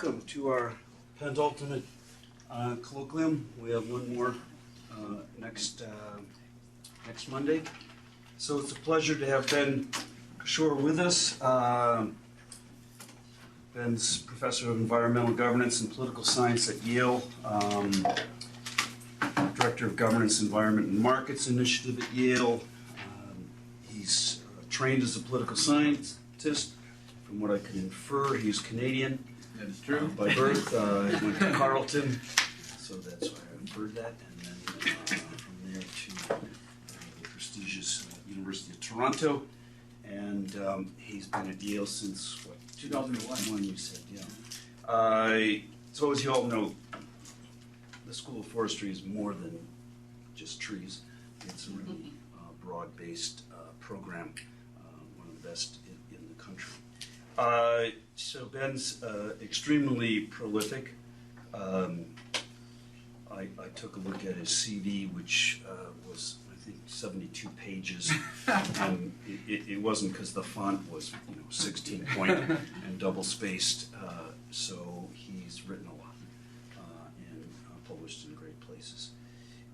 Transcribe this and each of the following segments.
welcome to our penultimate colloquium. We have one more next Monday. So it's a pleasure to have Ben Cashore with us. Ben's professor of environmental governance and political science at Yale, director of governance, environment, and markets initiative at Yale. He's trained as a political scientist. From what I can infer, he's Canadian. That is true. By birth. He went to Carleton, so that's why I inferred that. And then from there to the prestigious University of Toronto. And he's been at Yale since, what, 2001, you said, yeah. So as you all know, the School of Forestry is more than just trees. It's a really broad-based program, one of the best in the country. So Ben's extremely prolific. I took a look at his CV, which was, I think, 72 pages. And it wasn't because the font was 16 point and double spaced. So he's written a lot and published in great places.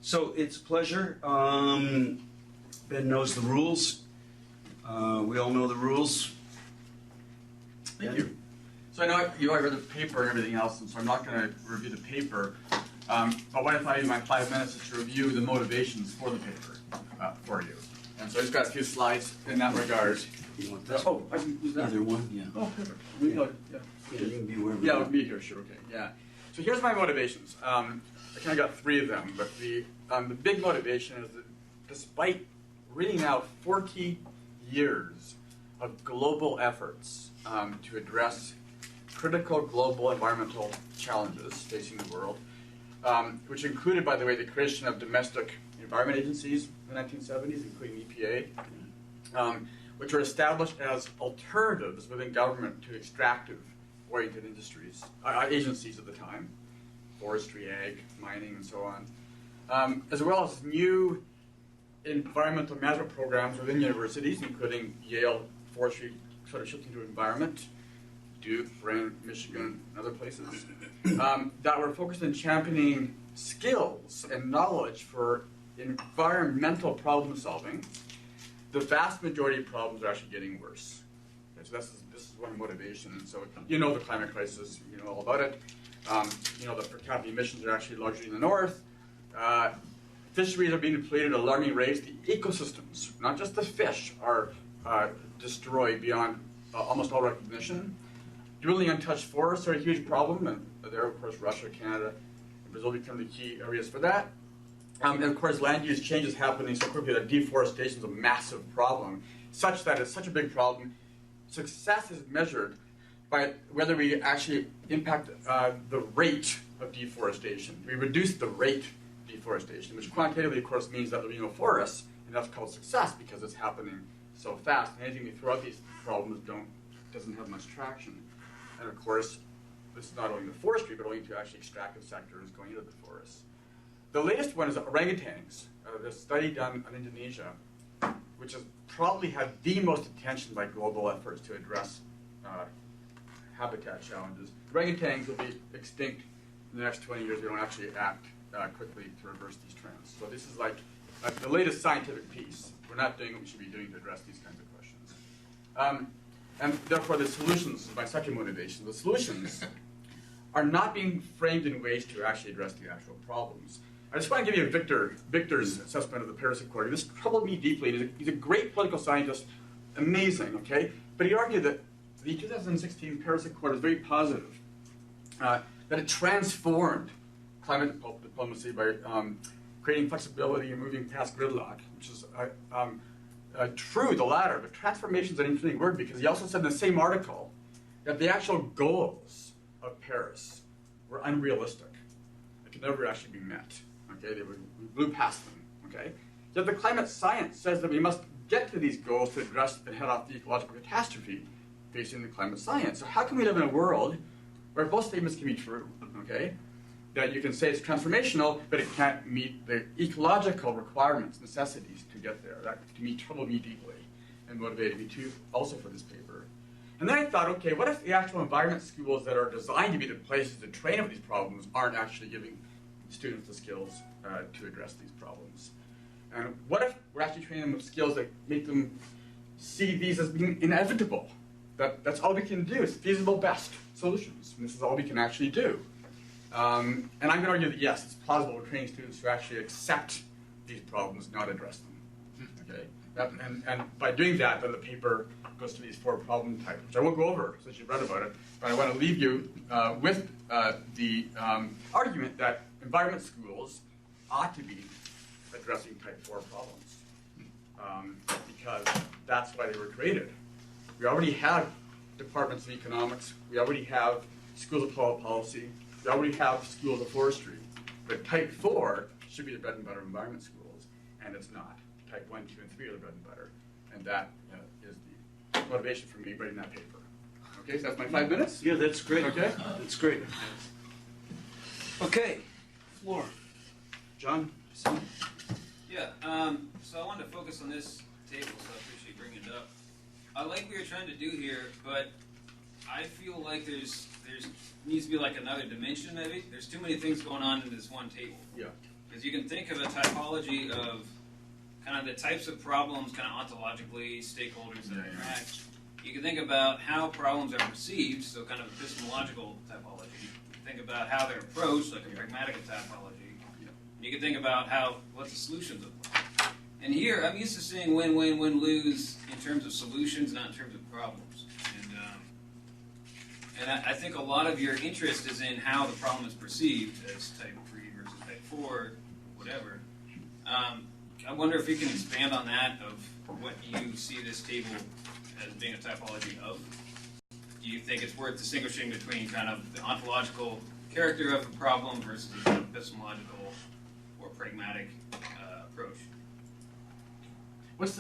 So it's a pleasure. Ben knows the rules. We all know the rules. Thank you. So I know you already read the paper and everything else, and so I'm not going to review the paper. But what I thought in my 5 minutes is to review the motivations for the paper for you. And so I just got a few slides in that regard. You want this? Oh, I can use that. Either one, yeah. Oh, perfect. Yeah. Yeah, You can be wherever. yeah, with me here, sure, okay, yeah. So here's my motivations. I kind of got 3 of them, but the big motivation is that despite really now 40 years of global efforts to address critical global environmental challenges facing the world, which included, by the way, the creation of domestic environment agencies in the 1970s, including EPA, which were established as alternatives within government to extractive-oriented industries, agencies at the time, forestry, ag, mining, and so on, as well as new environmental management programs within universities, including Yale Forestry sort of shifting to environment, Duke, Brand, Michigan, and other places, that were focused on championing skills and knowledge for environmental problem solving. The vast majority of problems are actually getting worse. Okay, so this is one motivation. And so you know the climate crisis, you know all about it. You know the per capita emissions are actually largely in the north. Fisheries are being depleted at alarming rates. The ecosystems, not just the fish, are destroyed beyond almost all recognition. Dueling untouched forests are a huge problem, and there, of course, Russia, Canada, and Brazil become the key areas for that. And of course, land use change is happening so quickly that deforestation is a massive problem, such that it's such a big problem. Success is measured by whether we actually impact the rate of deforestation. We reduce the rate of deforestation, which quantitatively, of course, means that there will be no forests, and that's called success because it's happening so fast. And anything we throw out these problems doesn't have much traction. And of course, this is not only the forestry, but only to actually extractive sectors going into the forests. The latest one is orangutans. The study done in Indonesia, which has probably had the most attention by global efforts to address habitat challenges. Orangutans will be extinct in the next 20 years. We don't actually act quickly to reverse these trends. So this is like the latest scientific piece. We're not doing what we should be doing to address these kinds of questions. And therefore, the solutions is my second motivation. The solutions are not being framed in ways to actually address the actual problems. I just want to give you Victor's assessment of the Paris Accord. This troubled me deeply. He's a great political scientist, amazing, okay? But he argued that the 2016 Paris Accord was very positive, that it transformed climate diplomacy by creating flexibility and moving past gridlock, which is true, the latter, but transformation is an interesting word because he also said in the same article that the actual goals of Paris were unrealistic. They could never actually be met. Okay, we blew past them. Okay, yet the climate science says that we must get to these goals to address and head off the ecological catastrophe facing the climate science. So how can we live in a world where both statements can be true? Okay, that you can say it's transformational, but it can't meet the ecological requirements, necessities to get there. That to me troubled me deeply and motivated me too, also for this paper. And then I thought, okay, what if the actual environment schools that are designed to be the places to train for these problems aren't actually giving students the skills to address these problems? And what if we're actually training them with skills that make them see these as being inevitable? That's all we can do. It's feasible best solutions. And this is all we can actually do. And I'm going to argue that yes, it's plausible we're training students to actually accept these problems, not address them. Okay? And by doing that, then the paper goes to these 4 problem types, which I won't go over since you've read about it, but I want to leave you with the argument that environment schools ought to be addressing type 4 problems, because that's why they were created. We already have departments of economics, we already have schools of public policy, we already have schools of forestry, but type 4 should be the bread and butter of environment schools, and it's not. Type 1, 2, and 3 are the bread and butter, and that is the motivation for me writing that paper. Okay, so that's my 5 minutes? Yeah, that's great. Okay. That's great. Okay, floor. John? Yeah, so I wanted to focus on this table, so I appreciate you bringing it up. I like what you're trying to do here, but I feel like there's needs to be like another dimension maybe. There's too many things going on in this one table. Yeah. Because you can think of a typology of kind of the types of problems kind of ontologically, stakeholders that interact. You can think about how problems are perceived, so kind of epistemological typology. You can think about how they're approached, like a pragmatic typology. You can think about what the solutions look like. And here, I'm used to seeing win, win, win, lose in terms of solutions, not in terms of problems. And I think a lot of your interest is in how the problem is perceived as type 3 versus type 4, whatever. I wonder if you can expand on that, of what you see this table as being a typology of. Do you think it's worth distinguishing between kind of the ontological character of a problem versus an epistemological or pragmatic approach?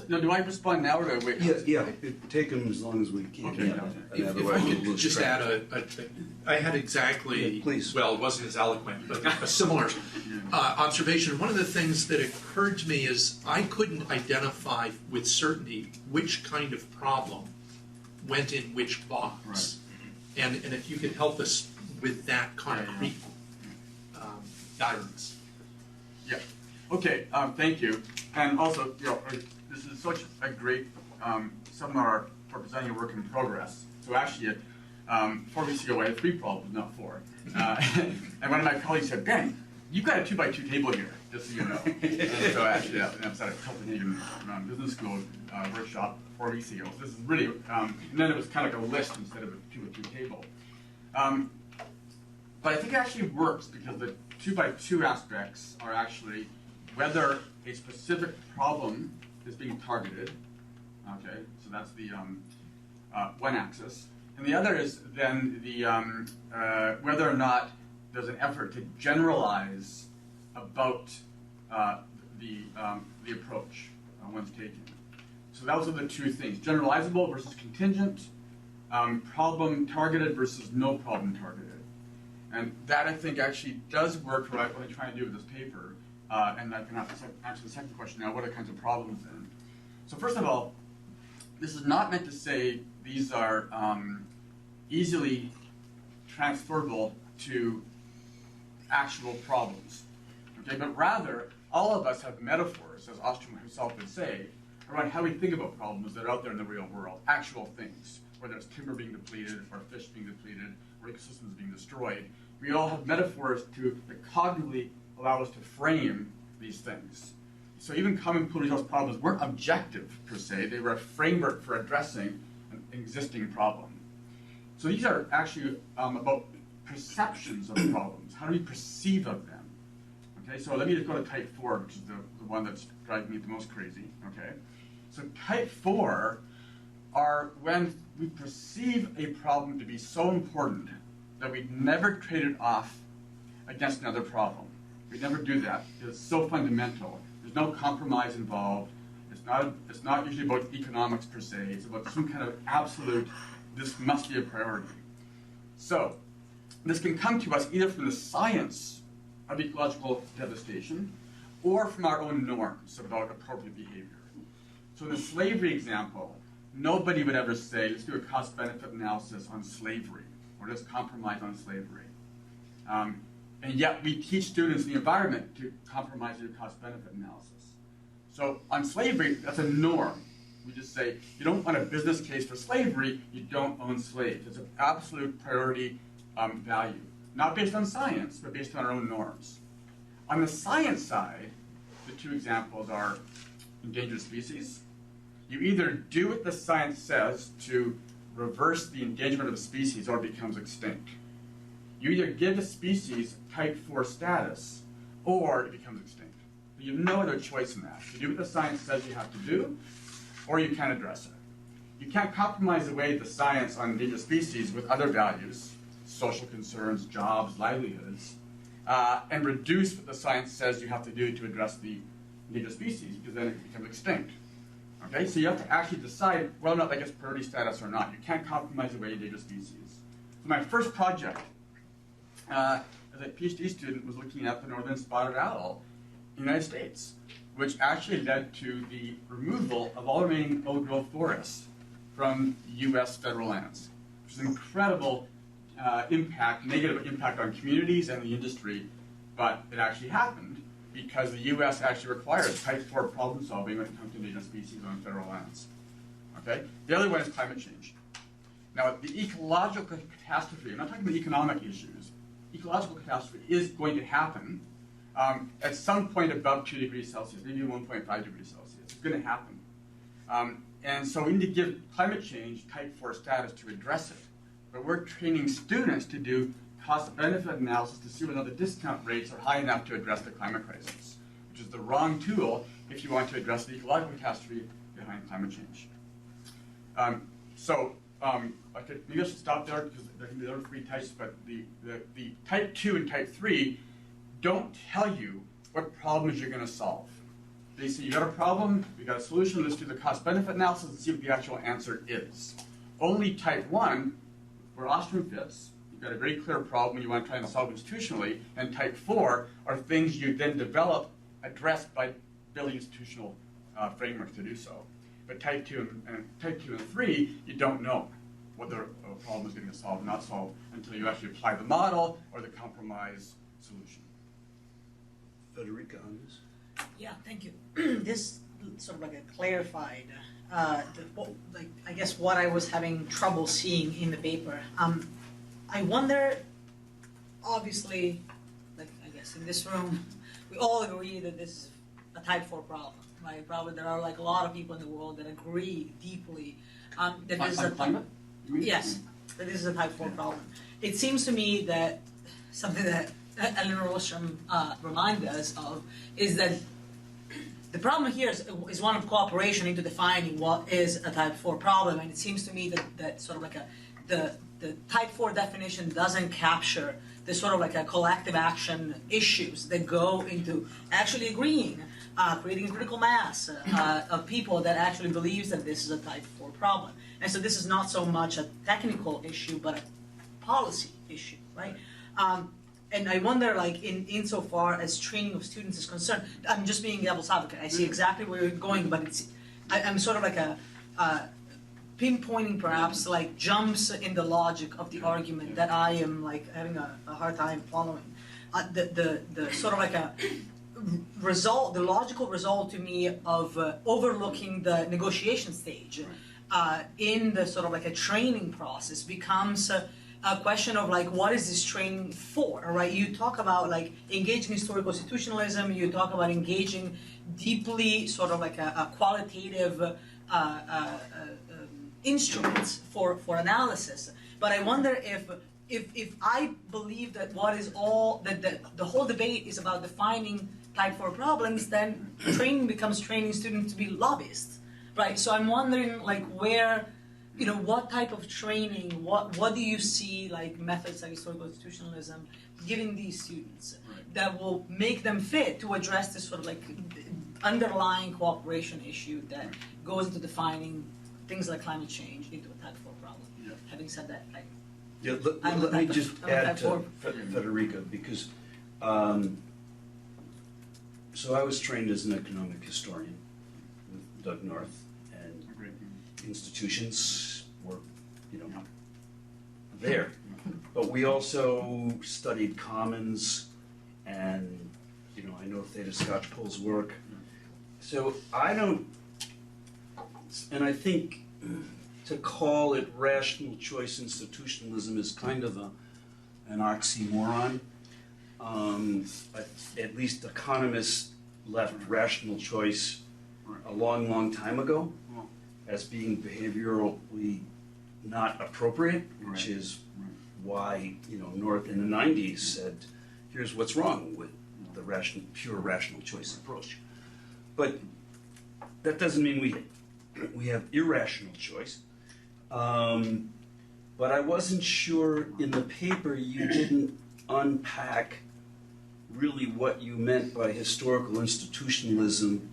Do I respond now or do I wait? Yeah, take them as long as we can. Okay. Yeah. If I could just add I had exactly, Yeah, please. well, it wasn't as eloquent, but a similar observation. One of the things that occurred to me is I couldn't identify with certainty which kind of problem went in which box. Right. And if you could help us with that concrete guidance. Yeah. Okay. Thank you. And also, this is such a great seminar for presenting your work in progress. So actually, 4 weeks ago, I had 3 problems, not 4. And one of my colleagues said, "Ben, you've got a 2x2 table here, just so you know." And so actually, I was at a Copenhagen Business School workshop 4 weeks ago. So this is really, and then it was kind of like a list instead of a 2x2 table. But I think it actually works because the 2x2 aspects are actually whether a specific problem is being targeted. Okay, so that's the one axis. And the other is then the whether or not there's an effort to generalize about the approach one's taking. So those are the 2 things: generalizable versus contingent, problem targeted versus no problem targeted. And that I think actually does work for what I'm trying to do with this paper. And I can answer the second question now: what are kinds of problems then? So first of all, this is not meant to say these are easily transferable to actual problems, okay? But rather, all of us have metaphors, as Ostrom himself would say, around how we think about problems that are out there in the real world, actual things, whether it's timber being depleted, or fish being depleted, or ecosystems being destroyed. We all have metaphors that cognitively allow us to frame these things. So even common pool results problems weren't objective per se, they were a framework for addressing an existing problem. So these are actually about perceptions of problems. How do we perceive of them? Okay, so let me just go to type 4, which is the one that's driving me the most crazy. Okay, so type 4 are when we perceive a problem to be so important that we never trade it off against another problem. We never do that. It's so fundamental. There's no compromise involved. It's not usually about economics per se. It's about some kind of absolute, this must be a priority. So this can come to us either from the science of ecological devastation or from our own norms about appropriate behavior. So in the slavery example, nobody would ever say, let's do a cost-benefit analysis on slavery, or let's compromise on slavery. And yet we teach students in the environment to compromise their cost-benefit analysis. So on slavery, that's a norm. We just say, you don't want a business case for slavery, you don't own slaves. It's an absolute priority value. Not based on science, but based on our own norms. On the science side, the two examples are endangered species. You either do what the science says to reverse the endangerment of a species or it becomes extinct. You either give a species type 4 status or it becomes extinct. You have no other choice in that. You do what the science says you have to do, or you can't address it. You can't compromise away the science on endangered species with other values, social concerns, jobs, livelihoods, and reduce what the science says you have to do to address the endangered species, because then it becomes extinct. Okay, so you have to actually decide whether or not that gets priority status or not. You can't compromise away endangered species. So my first project as a PhD student was looking at the northern spotted owl in the United States, which actually led to the removal of all remaining old-growth forests from U.S. federal lands, which is an incredible negative impact on communities and the industry, but it actually happened because the U.S. actually requires type 4 problem solving when it comes to endangered species on federal lands. Okay? The other one is climate change. Now, the ecological catastrophe, I'm not talking about economic issues, ecological catastrophe is going to happen at some point above 2 degrees Celsius, maybe 1.5 degrees Celsius. It's going to happen. And so we need to give climate change type 4 status to address it. But we're training students to do cost-benefit analysis to see whether the discount rates are high enough to address the climate crisis, which is the wrong tool if you want to address the ecological catastrophe behind climate change. Maybe I should stop there because there can be other three types, but the type 2 and type 3 don't tell you what problems you're going to solve. They say you got a problem, we got a solution, let's do the cost-benefit analysis and see what the actual answer is. Only type 1, where Ostrom fits, you've got a very clear problem you want to try and solve institutionally, and type 4 are things you then develop, addressed by building institutional frameworks to do so. But type 2 and 3, you don't know whether a problem is going to get solved or not solved until you actually apply the model or the compromise solution. Federica on this? Yeah, thank you. This sort of like a clarified, I guess what I was having trouble seeing in the paper. I wonder, obviously, like I guess in this room, we all agree that this is a type 4 problem, right? Probably there are like a lot of people in the world that agree deeply that this is a climate? Yes, that this is a type 4 problem. It seems to me that something that Elinor Ostrom reminded us of is that the problem here is one of cooperation into defining what is a type 4 problem, and it seems to me that sort of like the type 4 definition doesn't capture the sort of like a collective action issues that go into actually agreeing, creating a critical mass of people that actually believes that this is a type 4 problem. And so this is not so much a technical issue, but a policy issue, right? And I wonder, like, insofar as training of students is concerned, I'm just being devil's advocate. I see exactly where you're going, but I'm sort of like pinpointing perhaps like jumps in the logic of the argument that I am like having a hard time following. The sort of like a result, the logical result to me of overlooking the negotiation stage in the sort of like a training process becomes a question of like, what is this training for, right? You talk about like engaging historical institutionalism, you talk about engaging deeply sort of like a qualitative instruments for analysis. But I wonder if I believe that the whole debate is about defining type 4 problems, then training becomes training students to be lobbyists, right? So I'm wondering like where, what type of training, what do you see like methods like historical institutionalism giving these students that will make them fit to address this sort of like underlying cooperation issue that goes into defining things like climate change into a type 4 problem. Yeah. Having said that, let me just add to Federica, because so I was trained as an economic historian with Doug North, and institutions were, there. But we also studied commons, and I know Theta Skocpol's work. So I think to call it rational choice institutionalism is kind of an oxymoron. At least economists left rational choice a long, long time ago as being behaviorally not appropriate, which is why North in the 90s said, here's what's wrong with the pure rational choice approach. But that doesn't mean we have irrational choice. But I wasn't sure in the paper you didn't unpack really what you meant by historical institutionalism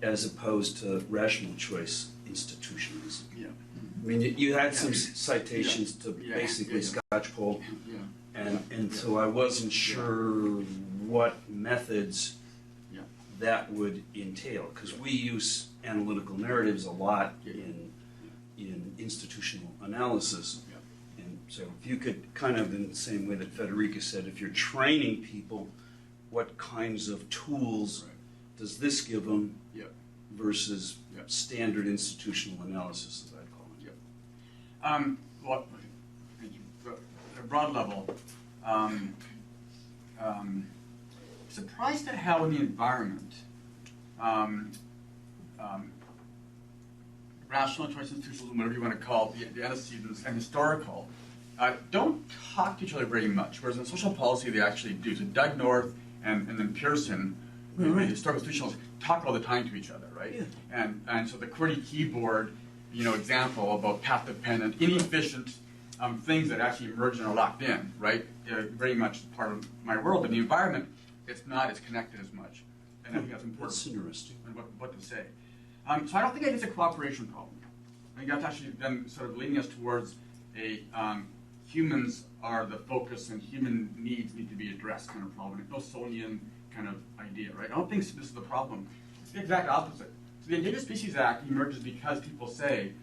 as opposed to rational choice institutionalism. Yeah. I mean, you had some citations to basically Skocpol, and so I wasn't sure what methods that would entail, because we use analytical narratives a lot in institutional analysis. And so if you could kind of, in the same way that Federica said, if you're training people, what kinds of tools does this give them versus standard institutional analysis, as I call it? Well, thank you. At a broad level, surprised at how in the environment rational choice institutionalism, whatever you want to call it, the antecedents, and historical don't talk to each other very much, whereas in social policy they actually do. So Doug North and then Pearson, the historical institutionalists, talk all the time to each other, right? Yeah. And so the QWERTY keyboard, example about path-dependent, inefficient things that actually emerge and are locked in, right? Very much part of my world, but the environment, it's not as connected as much. And I think that's important. That's interesting. And what to say. So I don't think it's a cooperation problem. I think that's actually then sort of leading us towards a humans are the focus and human needs need to be addressed kind of problem. It's no Solian kind of idea, right? I don't think this is the problem. It's the exact opposite. So the Endangered Species Act emerges because people say,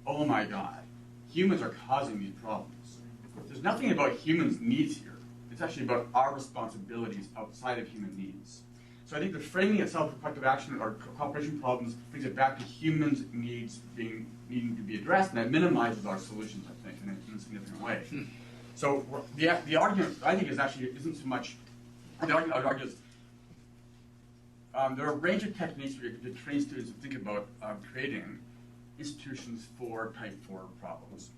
oh my God, humans are causing these problems. There's nothing about humans' needs here. It's actually about our responsibilities outside of human needs. So I think the framing itself of collective action or cooperation problems brings it back to humans' needs needing to be addressed, and that minimizes our solutions, I think, in a significant way. So the argument, I think, isn't so much, the argument I would argue is there are a range of techniques where you can train students to think about creating institutions for type 4 problems.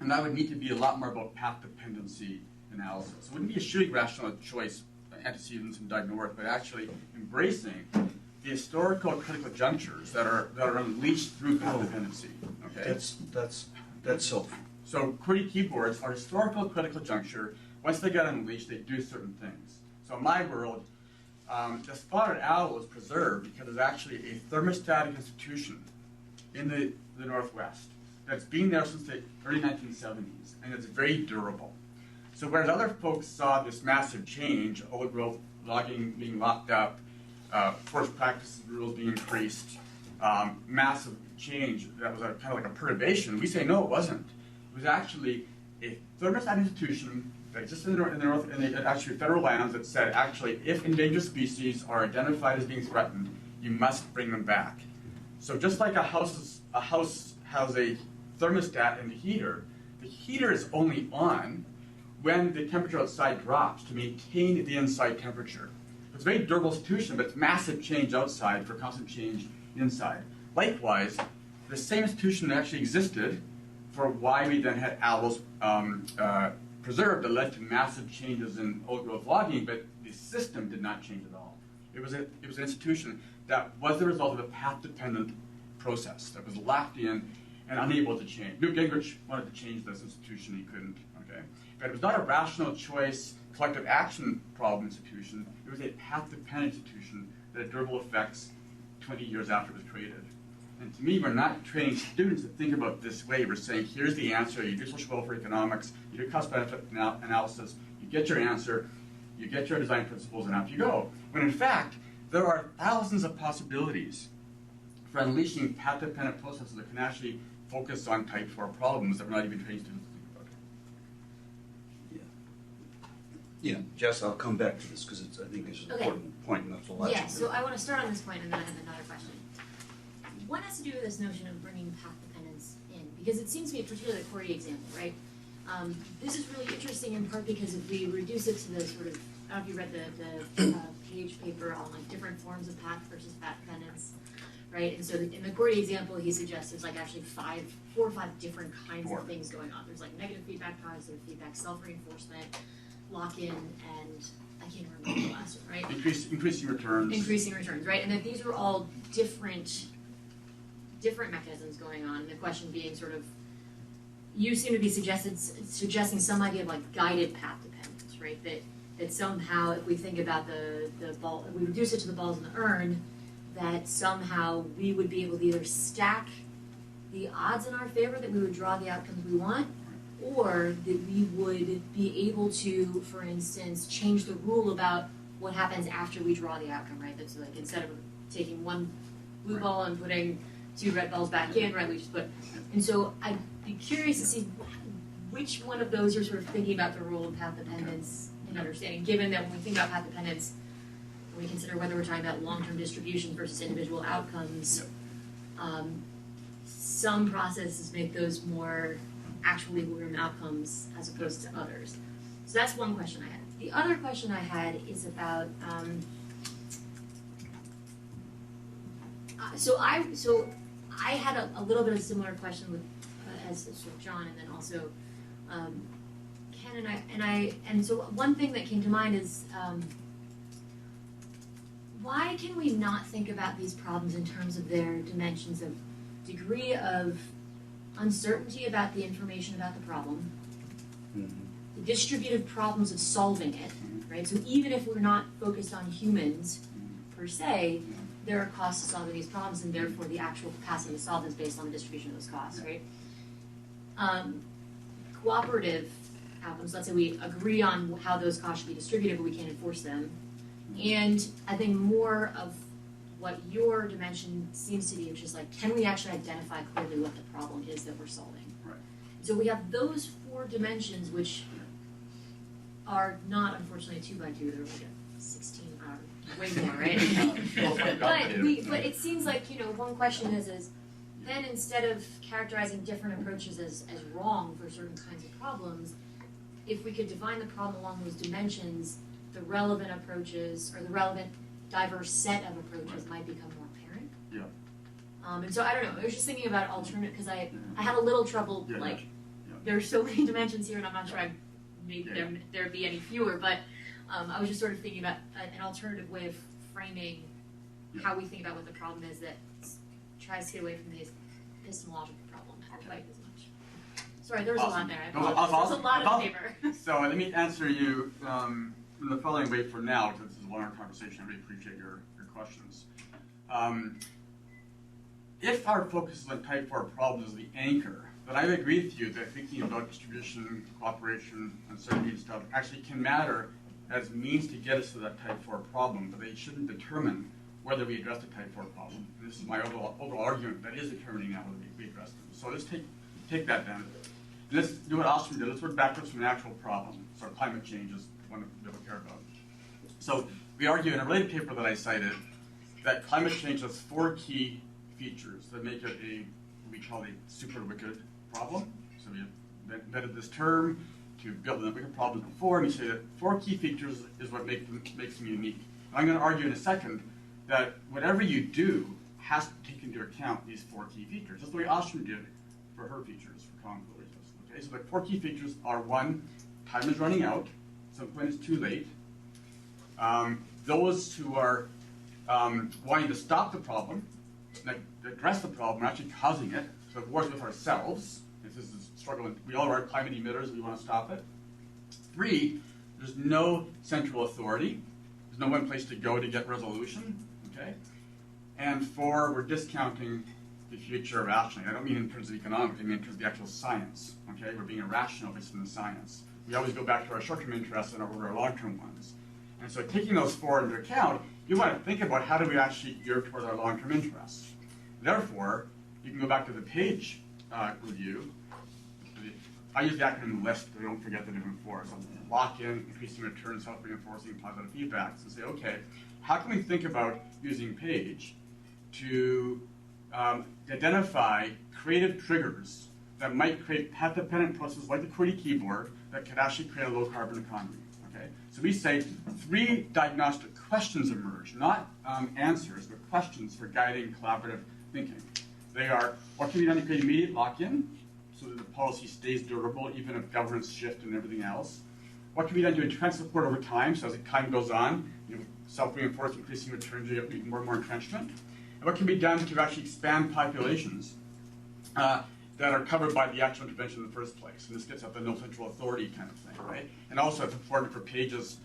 And that would need to be a lot more about path dependency analysis. It wouldn't be eschewing rational choice antecedents and Doug North, but actually embracing the historical critical junctures that are unleashed through path dependency. Okay, that's helpful. So QWERTY keyboards are historical critical juncture. Once they get unleashed, they do certain things. So in my world, the spotted owl was preserved because it's actually a thermostatic institution in the Northwest that's been there since the early 1970s, and it's very durable. So whereas other folks saw this massive change, old growth logging being locked up, forced practices rules being increased, massive change that was kind of like a perturbation, we say no, it wasn't. It was actually a thermostat institution that existed in the north, and actually federal lands that said actually if endangered species are identified as being threatened, you must bring them back. So just like a house has a thermostat and a heater, the heater is only on when the temperature outside drops to maintain the inside temperature. It's a very durable institution, but it's massive change outside for constant change inside. Likewise, the same institution that actually existed for why we then had owls preserved that led to massive changes in old growth logging, but the system did not change at all. It was an institution that was the result of a path-dependent process that was locked in and unable to change. Newt Gingrich wanted to change this institution, he couldn't. Okay, but it was not a rational choice, collective action problem institution. It was a path-dependent institution that had durable effects 20 years after it was created. And to me, we're not training students to think about this way. We're saying, here's the answer. You do social welfare economics, you do cost-benefit analysis, you get your answer, you get your design principles, and out you go. When in fact, there are thousands of possibilities for unleashing path-dependent processes that can actually focus on type 4 problems that we're not even training students to think about. Yeah, Jess, I'll come back to this because I think it's an Okay. important point, and that's the last Yeah, one. so I want to start on this point and then I have another question. One has to do with this notion of bringing path dependence in, because it seems to me, particularly the Corey example, right? This is really interesting in part because if we reduce it to the sort of, I don't know if you read the page paper on like different forms of path versus path dependence, right? And so in the Corey example, he suggests there's like actually 4 or 5 different kinds of things going on. There's like negative feedback, positive feedback, self-reinforcement, lock-in, and I can't remember the last one, right? Increasing returns. Increasing returns, right? And that these are all different mechanisms going on. And the question being sort of, you seem to be suggesting some idea of like guided path dependence, right? That somehow, if we think about the ball, if we reduce it to the balls in the urn, that somehow we would be able to either stack the odds in our favor that we would draw the outcomes we want, or that we would be able to, for instance, change the rule about what happens after we draw the outcome, right? That's like instead of taking one blue ball and putting 2 red balls back in, right? We just put, and so I'd be curious to see which one of those you're sort of thinking about the role of path dependence in understanding, given that when we think about path dependence, when we consider whether we're talking about long-term distributions versus individual outcomes, some processes make those more actual equilibrium outcomes as opposed to others. So that's one question I had. The other question I had is about, so I had a little bit of a similar question with as sort of John, and then also Ken and so one thing that came to mind is why can we not think about these problems in terms of their dimensions of degree of uncertainty about the information about the problem, the distributive problems of solving it, right? So even if we're not focused on humans per se, there are costs to solving these problems, and therefore the actual capacity to solve is based on the distribution of those costs, right? Cooperative outcomes, let's say we agree on how those costs should be distributed, but we can't enforce them. And I think more of what your dimension seems to be, which is like, can we actually identify clearly what the problem is that we're solving? Right. So we have those 4 dimensions, which are not, unfortunately, 2 by 2, they're like a 16, way more, right? but it seems like, you know, one question is then instead of characterizing different approaches as wrong for certain kinds of problems, if we could define the problem along those dimensions, the relevant approaches, or the relevant diverse set of approaches might become more apparent. Yeah. And so I don't know, I was just thinking about alternative, because I had a little trouble, there's so many dimensions here, and I'm not sure I've made there be any fewer, but I was just sort of thinking about an alternative way of framing how we think about what the problem is that tries to get away from the epistemological problem quite as much. Sorry, there was a lot there. I apologize. There's a lot of paper. So let me answer you in the following way for now, because this is a longer conversation. I really appreciate your questions. If our focus is on type 4 problems as the anchor, then I would agree with you that thinking about distribution, cooperation, uncertainty and stuff actually can matter as means to get us to that type 4 problem, but they shouldn't determine whether we address the type 4 problem. And this is my overall argument that is determining now whether we address them. So let's take that then. And let's do what Ostrom did. Let's work backwards from an actual problem. So climate change is one that we care about. So we argue in a related paper that I cited that climate change has 4 key features that make it what we call a super wicked problem. So we invented this term to build the wicked problems before, and we say that 4 key features is what makes them unique. And I'm going to argue in a second that whatever you do has to take into account these 4 key features. That's the way Ostrom did for her features, for common probability tests. Okay, so the 4 key features are: 1, time is running out, so when it's too late. Those who are wanting to stop the problem, like address the problem, are actually causing it. So it wars with ourselves. This is a struggle. We all are climate emitters. We want to stop it. 3, there's no central authority. There's no one place to go to get resolution. Okay. And 4, we're discounting the future rationally. I don't mean in terms of economics. I mean in terms of the actual science. Okay. We're being irrational based on the science. We always go back to our short-term interests and our long-term ones. And so taking those 4 into account, you want to think about how do we actually gear toward our long-term interests. Therefore, you can go back to the page review. I use the acronym LIST, but I don't forget the different four. So lock-in, increasing returns, self-reinforcing, positive feedback. So say, okay, how can we think about using Page to identify creative triggers that might create path-dependent processes like the QWERTY keyboard that could actually create a low-carbon economy. Okay, so we say 3 diagnostic questions emerge, not answers, but questions for guiding collaborative thinking. They are, what can be done to create immediate lock-in so that the policy stays durable even if governments shift and everything else? What can be done to entrench support over time, so as the time goes on, self-reinforce, increasing returns, you get more and more entrenchment? And what can be done to actually expand populations that are covered by the actual intervention in the first place? And this gets at the no central authority kind of thing, right? And also it's important for Page's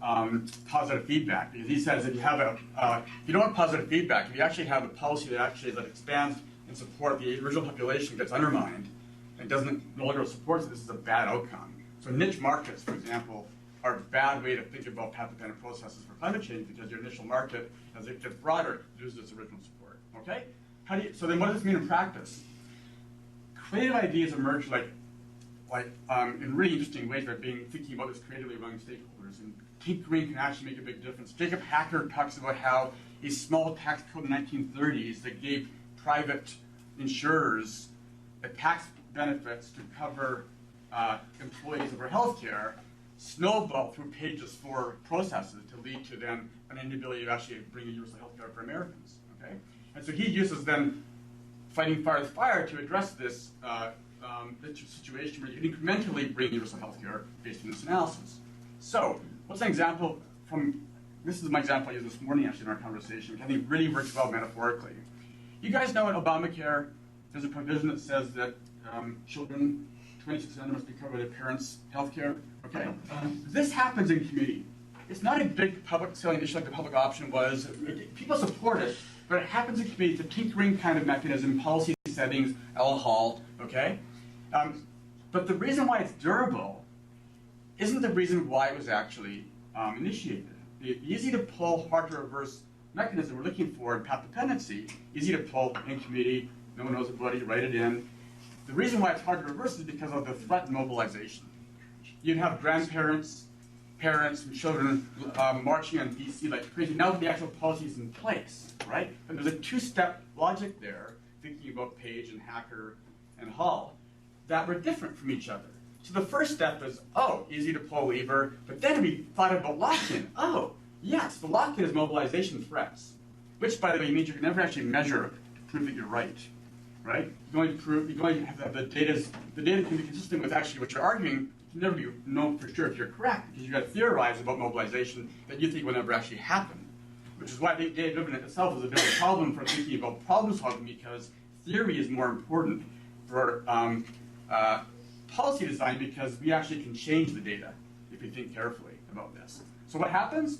positive feedback, because he says if you have if you don't have positive feedback, if you actually have a policy that expands and support the original population gets undermined and no longer supports it, this is a bad outcome. So niche markets, for example, are a bad way to think about path-dependent processes for climate change, because your initial market, as it gets broader, loses its original support. Okay? So then what does this mean in practice? Creative ideas emerge in really interesting ways by thinking about this creatively among stakeholders. And tinkering can actually make a big difference. Jacob Hacker talks about how a small tax code in the 1930s that gave private insurers tax benefits to cover employees of our healthcare snowballed through Page's 4 processes to lead to then an inability to actually bring universal healthcare for Americans. Okay, and so he uses then fighting fire with fire to address this situation where you can incrementally bring universal healthcare based on this analysis. So, what's an example from? This is my example I used this morning actually in our conversation, which I think really works well metaphorically. You guys know in Obamacare, there's a provision that says that children 26 and under must be covered by their parents' health care. Okay? This happens in community. It's not a big public selling issue like the public option was. People support it, but it happens in community. It's a tinkering kind of mechanism, policy settings, L. Hall, okay? But the reason why it's durable isn't the reason why it was actually initiated. The easy to pull, hard to reverse mechanism we're looking for in path dependency, easy to pull in community, no one knows about it, you write it in. The reason why it's hard to reverse is because of the threat mobilization. You'd have grandparents, parents, and children marching on DC like crazy. Now that the actual policy is in place, right? And there's a 2-step logic there, thinking about Page and Hacker and Hall, that were different from each other. So the first step is, easy to pull lever, but then we thought about lock-in. Yes, the lock-in is mobilization threats, which, by the way, means you can never actually measure to prove that you're right. Right? You can only have the data can be consistent with actually what you're arguing. You can never know for sure if you're correct, because you've got to theorize about mobilization that you think will never actually happen. Which is why data-driven itself is a bit of a problem for thinking about problem solving, because theory is more important for policy design, because we actually can change the data if we think carefully about this. So what happens?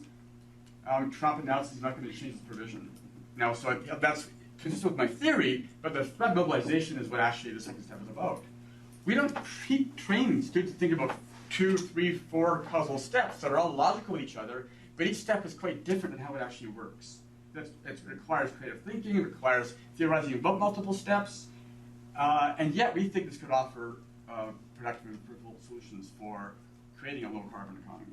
Trump announces he's not going to change the provision. Now, so that's consistent with my theory, but the threat mobilization is what actually the second step is about. We don't train students to think about 2, 3, 4 causal steps that are all logical with each other, but each step is quite different in how it actually works. It requires creative thinking, it requires theorizing about multiple steps, and yet we think this could offer productive and fruitful solutions for creating a low-carbon economy.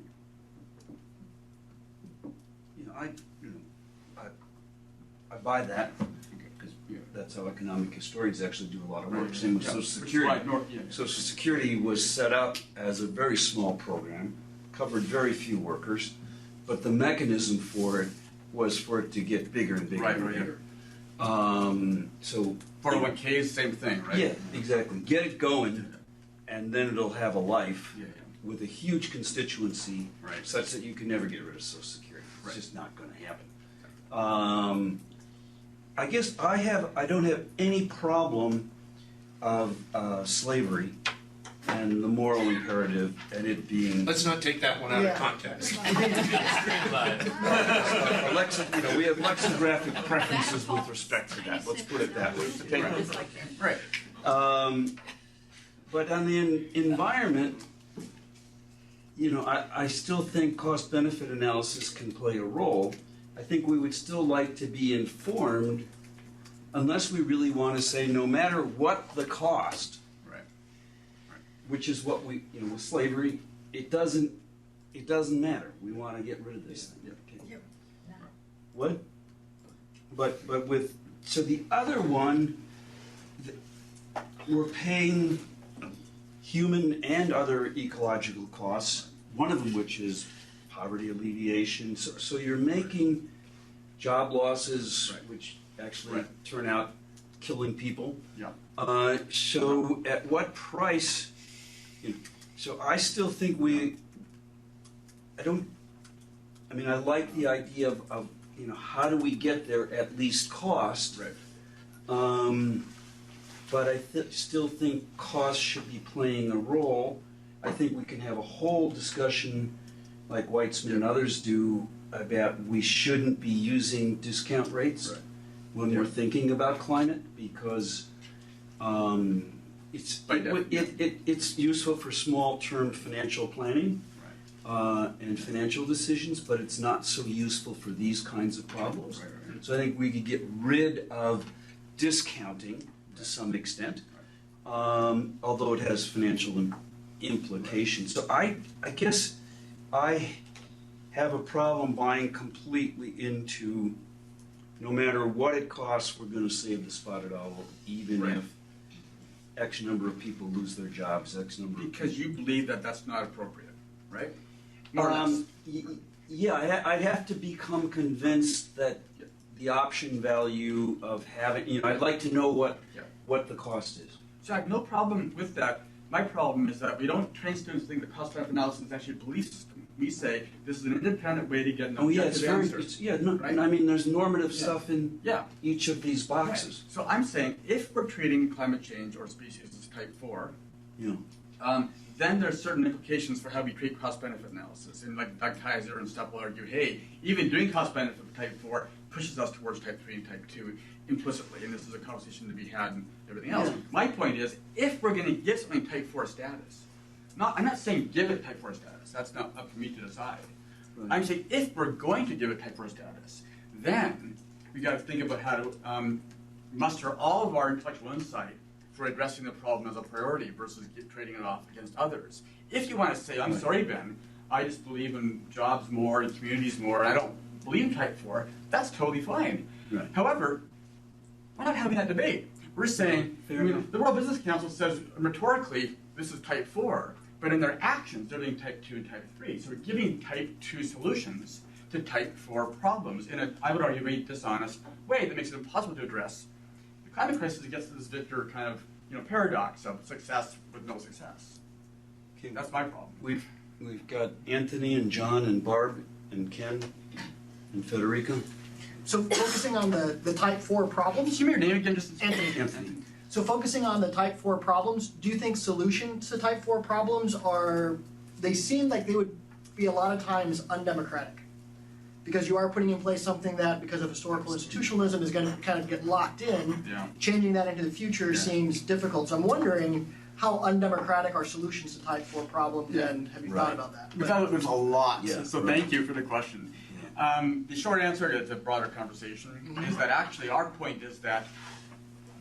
I buy that, because that's how economic historians actually do a lot of work. Same with Social Security. Social Security was set up as a very small program, covered very few workers, but the mechanism for it was for it to get bigger and bigger and bigger. So 401ks, same thing, right? Yeah, exactly. Get it going, and then it'll have a life with a huge constituency, such that you can never get rid of Social Security. It's just not going to happen. I guess I don't have any problem of slavery and the moral imperative and it being. Let's not take that one out of context. We have lexicographic preferences with respect to that. Let's put it that way. Right. But on the environment, I still think cost-benefit analysis can play a role. I think we would still like to be informed unless we really want to say no matter what the cost, Right. which is what we, with slavery, it doesn't matter. We want to get rid of this thing. Okay. What? But with, so the other one, we're paying human and other ecological costs, one of them which is poverty alleviation. So you're making job losses, Right. which actually Right. turn out killing people. Yeah. So at what price? So I still think I like the idea of how do we get there at least cost? Right. But I still think cost should be playing a role. I think we can have a whole discussion like Weitzman and others do about we shouldn't be using discount rates Right. when we're thinking about climate because it's useful for small-term financial planning and financial decisions, but it's not so useful for these kinds of problems. Right. So I think we could get rid of discounting to some extent, although it has financial implications. So I guess I have a problem buying completely into no matter what it costs, we're going to save the spotted owl, even Right. if X number of people lose their jobs, X number of Because you believe that that's not appropriate, right? More or less. Yeah, I'd have to become convinced that the option value of having, I'd like to know what the cost is. So I have no problem with that. My problem is that we don't train students to think the cost-benefit analysis is actually a belief system. We say this is an independent way to get an objective answer. Right? I mean, there's normative Yeah. stuff in Yeah. each of these boxes. Right. So I'm saying if we're treating climate change or species as type 4, then there's certain implications for how we treat cost-benefit analysis. And like Doug Kaiser and stuff will argue, hey, even doing cost-benefit for type 4 pushes us towards type 3 and type 2 implicitly, and this is a conversation to be had and everything else. Yeah. My point is, if we're going to give something type 4 status, I'm not saying give it type 4 status, that's not up for me to decide. Right. I'm saying if we're going to give it type 4 status, then we got to think about how to muster all of our intellectual insight for addressing the problem as a priority versus trading it off against others. If you want to say, I'm sorry, Ben, I just believe in jobs more and communities more, and I don't believe in type 4, that's totally fine. Right. However, we're not having that debate. We're saying, the World Business Council says rhetorically this is type 4, but in their actions they're doing type 2 and type 3. So we're giving type 2 solutions to type 4 problems in a, I would argue, very dishonest way that makes it impossible to address the climate crisis. Gets to this Victor kind of paradox of success with no success. Okay. That's my problem. We've got Anthony and John and Barb and Ken and Federica. So focusing on the type 4 problems, Give me your name again, just Anthony. so focusing on the type 4 problems, do you think solutions to type 4 problems they seem like they would be a lot of times undemocratic? Because you are putting in place something that, because of historical institutionalism, is going to kind of get locked in. Yeah. Changing that into the future seems difficult. So I'm wondering how undemocratic are solutions to type 4 problems, and have you thought about that? There's a lot, Yeah, so right. thank you for the question. The short answer to the broader conversation is that actually our point is that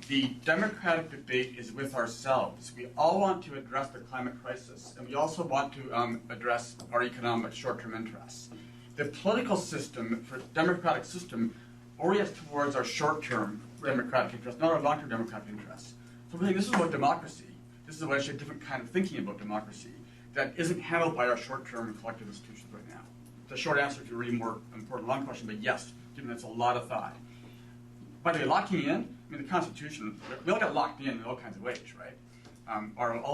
the democratic debate is with ourselves. We all want to address the climate crisis, and we also want to address our economic short-term interests. The political system, for democratic system, orients towards our short-term democratic interests, not our long-term democratic interests. So we're saying this is about democracy. This is actually a different kind of thinking about democracy that isn't handled by our short-term collective institutions right now. The short answer to a really more important long question, but yes, given that's a lot of thought. By the way, locking in, the Constitution, we all got locked in all kinds of ways, right?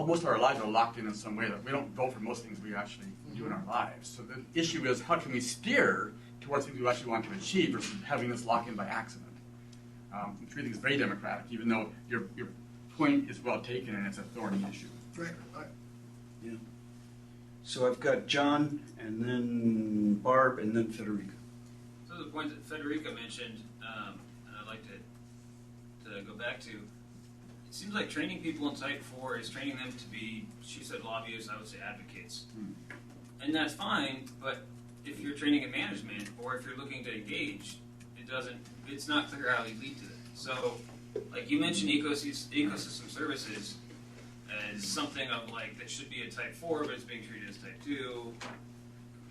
Most of our lives are locked in some way that we don't go for most things we actually do in our lives. So the issue is how can we steer towards things we actually want to achieve versus having this lock in by accident. Which we think is very democratic, even though your point is well taken and it's a thorny issue. Right. Yeah. So I've got John, and then Barb, and then Federica. So the point that Federica mentioned, and I'd like to go back to, it seems like training people in Type 4 is training them to be, she said lobbyists, I would say advocates. And that's fine, but if you're training in management, or if you're looking to engage, it's not clear how you lead to that. So, like you mentioned, ecosystem services as something of like that should be a type 4, but it's being treated as type 2.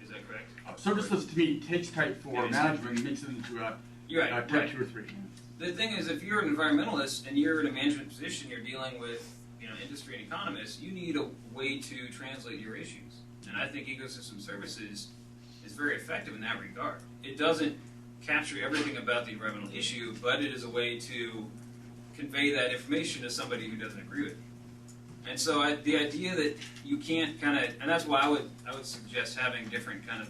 Is that correct? Services to me takes type 4 Yeah, management and makes it into a You're right. type 2 or 3. The thing is, if you're an environmentalist and you're in a management position, you're dealing with industry and economists, you need a way to translate your issues. And I think ecosystem services is very effective in that regard. It doesn't capture everything about the environmental issue, but it is a way to convey that information to somebody who doesn't agree with it. And so the idea that you can't and that's why I would suggest having different kind of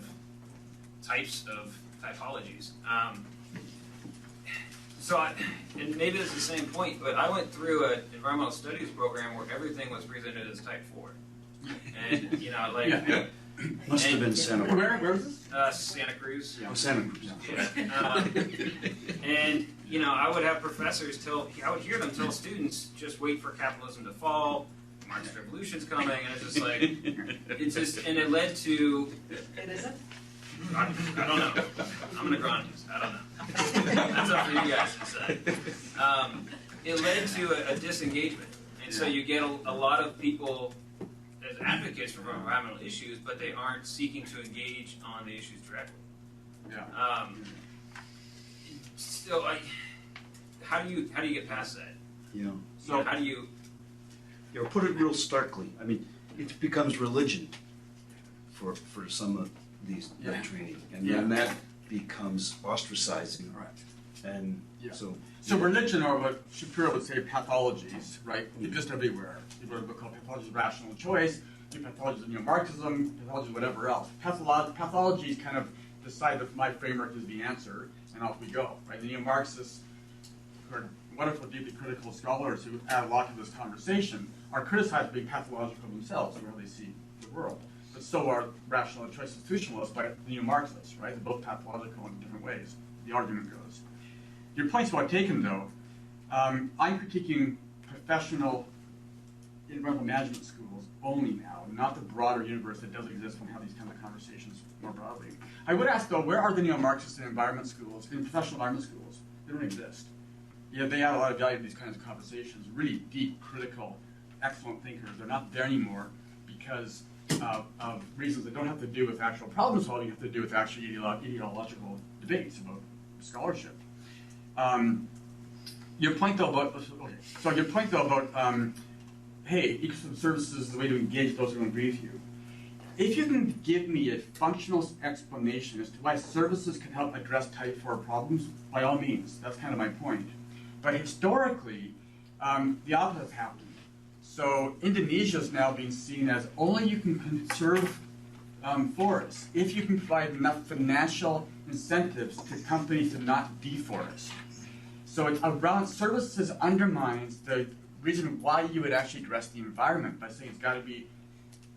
types of typologies. And maybe it's the same point, but I went through an environmental studies program where everything was presented as type 4. And, Yeah. Must have been Santa Cruz. Where is this? Santa Cruz. Oh, Santa Cruz. Yeah. And, I would have professors I would hear them tell students, just wait for capitalism to fall, Marxist revolution's coming, and and it led to, It isn't? I don't know. I'm an agronomist. I don't know. That's up for you guys to decide. It led to a disengagement. And so you get a lot of people as advocates for environmental issues, but they aren't seeking to engage on the issues directly. Yeah. So, how do you get past that? So How do you? put it real starkly. I mean, it becomes religion for some of these training, and then that becomes ostracizing. Right. And Yeah. so religion, or what Shapiro would say, pathologies, right? They exist everywhere. You wrote a book called Pathology of Rational Choice, pathologies of Marxism, pathology of whatever else. Pathologies kind of decide that my framework is the answer, and off we go, right? The neo-Marxists, who are wonderful, deeply critical scholars who add a lot to this conversation, are criticized for being pathological themselves, or how they see the world. But so are rational and choice institutionalists by the neo-Marxists, right? They're both pathological in different ways, the argument goes. Your point's well taken, though. I'm critiquing professional environmental management schools only now, not the broader universe that does exist when we have these kind of conversations more broadly. I would ask, though, where are the neo-Marxists in environment schools, in professional environment schools? They don't exist. Yeah, they add a lot of value to these kinds of conversations, really deep, critical, excellent thinkers. They're not there anymore because of reasons that don't have to do with actual problem solving, have to do with actual ideological debates about scholarship. Your point though about hey, ecosystem services is the way to engage those who don't agree with you. If you can give me a functional explanation as to why services can help address type 4 problems, by all means, that's kind of my point. But historically, the opposite has happened. So Indonesia is now being seen as only you can conserve forests if you can provide enough financial incentives to companies to not deforest. So it's around services undermines the reason why you would actually address the environment by saying it's got to be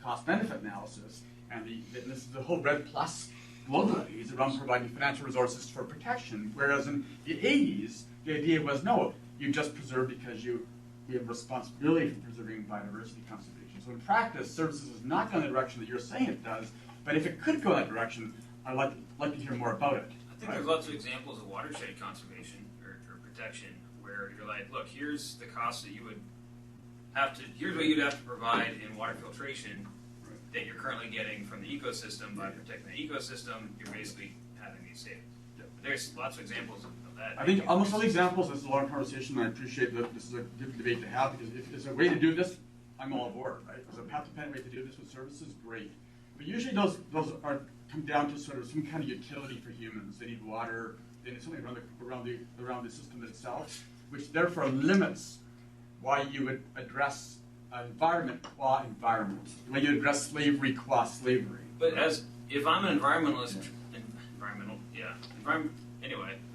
cost-benefit analysis, and this is the whole Red Plus globally is around providing financial resources for protection, whereas in the 80s, the idea was, no, you just preserve because we have responsibility for preserving biodiversity conservation. So in practice, services is not going in the direction that you're saying it does, but if it could go that direction, I'd like to hear more about it. I think there's lots of examples of watershed conservation or protection where you're like, look, here's the cost that you would have to, here's what you'd have to provide in water filtration that you're currently getting from the ecosystem. By protecting the ecosystem, you're basically having these savings. There's lots of examples of that. I think almost all the examples, this is a long conversation, and I appreciate that this is a good debate to have, because if there's a way to do this, I'm all aboard, right? If there's a path-dependent way to do this with services, great. But usually those come down to sort of some kind of utility for humans. They need water, they need something around the system itself, which therefore limits why you would address environment qua environment, why you address slavery qua slavery. But if I'm an environmentalist,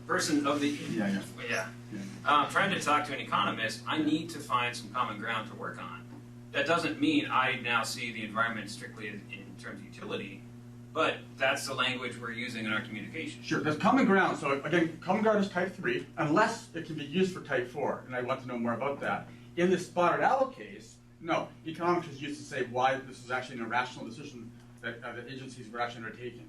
person of the trying to talk to an economist, I need to find some common ground to work on. That doesn't mean I now see the environment strictly in terms of utility, but that's the language we're using in our communication. Sure, there's common ground. So again, common ground is type 3, unless it can be used for type 4, and I want to know more about that. In the spotted owl case, no, economics is used to say why this is actually an irrational decision that the agencies were actually undertaking,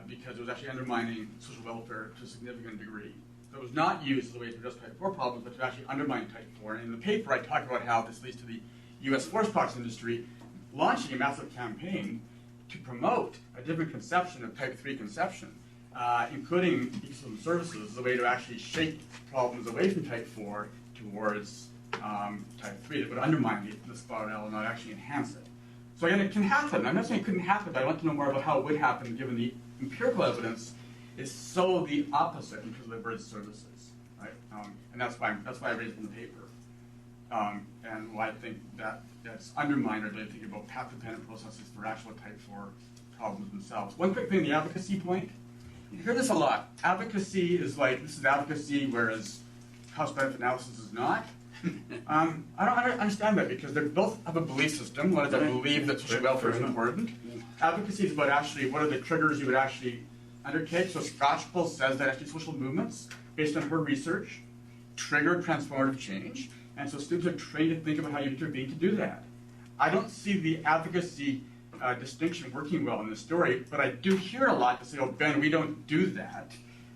because it was actually undermining social welfare to a significant degree. that was not used as a way to address type 4 problems, but to actually undermine type 4. And in the paper, I talk about how this leads to the U.S. forest products industry launching a massive campaign to promote a different conception of type 3 conception, including ecosystem services as a way to actually shape problems away from type 4 towards type 3 that would undermine the spiral and not actually enhance it. So again, it can happen. I'm not saying it couldn't happen, but I want to know more about how it would happen given the empirical evidence is so the opposite in terms of the bird services, right? And that's why I raised it in the paper. And why I think that's undermined or think about path-dependent processes for actual type 4 problems themselves. One quick thing, the advocacy point. You hear this a lot. Advocacy is like, this is advocacy, whereas cost-benefit analysis is not. I don't understand that because they both have a belief system. One is I believe that social welfare is important. Advocacy is about actually what are the triggers you would actually undertake. So Scotchbull says that actually social movements, based on her research, trigger transformative change. And so students are trained to think about how you intervene to do that. I don't see the advocacy distinction working well in this story, but I do hear a lot to say, oh, Ben, we don't do that.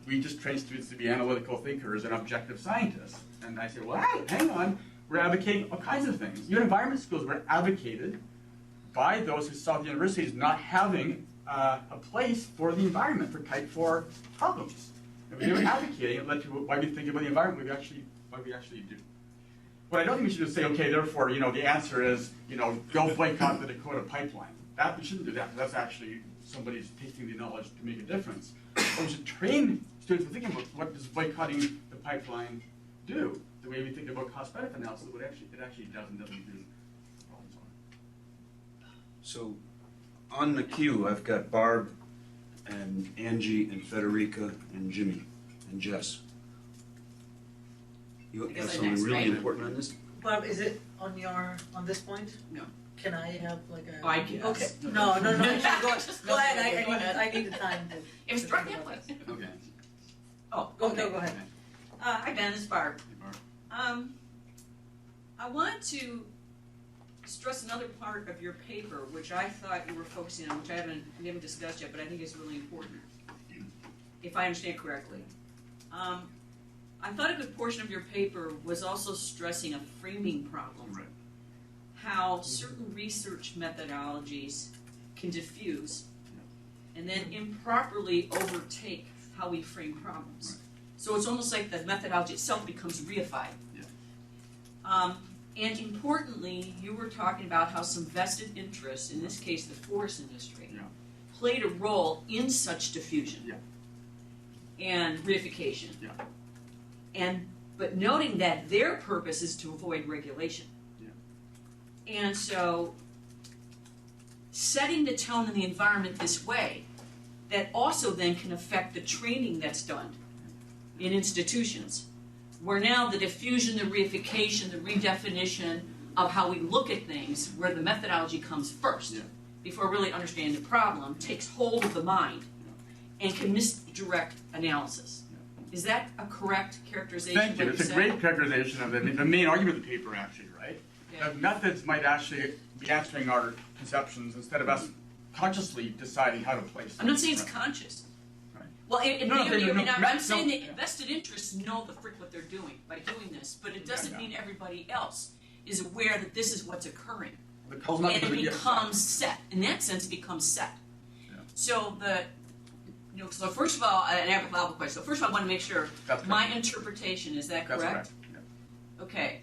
We just train students to be analytical thinkers and objective scientists. And I say, well, hey, hang on. We're advocating all kinds of things. Even environment schools were advocated by those who saw the universities not having a place for the environment, for type 4 problems. And we were advocating, it led to why we think about the environment, what we actually do. What I don't think we should just say, okay, therefore, the answer is, go boycott the Dakota pipeline. That we shouldn't do that. That's actually somebody's taking the knowledge to make a difference. But we should train students to think about what does boycotting the pipeline do? The way we think about cost-benefit analysis, it actually doesn't do problems on it. So on the queue, I've got Barb and Angie and Federica and Jimmy and Jess. You have something really important on this? Barb, is it on this point? No. Can I have like a? I guess. Okay. No. Go ahead. I need the time to. It was directly in place. Okay. Oh, Go okay. ahead. Hi, Ben, it's Barb. Hey, Barb. I want to stress another part of your paper, which I thought you were focusing on, which we haven't discussed yet, but I think is really important, if I understand correctly. I thought a good portion of your paper was also stressing a framing problem. Right. How certain research methodologies can diffuse and then improperly overtake how we frame problems. Right. So it's almost like the methodology itself becomes reified. Yeah. And importantly, you were talking about how some vested interests, in this case the forest industry, played a role in such diffusion and reification. But noting that their purpose is to avoid regulation. And so setting the tone in the environment this way, that also then can affect the training that's done in institutions, where now the diffusion, the reification, the redefinition of how we look at things, where the methodology comes first, before really understanding the problem, takes hold of the mind and can misdirect analysis. Is that a correct characterization? Thank you. It's a great characterization of the main argument of the paper, actually, right? That methods might actually be answering our conceptions instead of us consciously deciding how to place them. I'm not saying it's conscious. Right. Well, it may or may not. I'm saying no. that vested interests know the frick what they're doing by doing this, but it doesn't mean everybody else is aware that this is what's occurring. And it becomes set. In that sense, it becomes set. Yeah. So so first of all, and I have a follow-up question. So first of all, I want to make sure my interpretation, is that correct? That's correct. Yeah. Okay.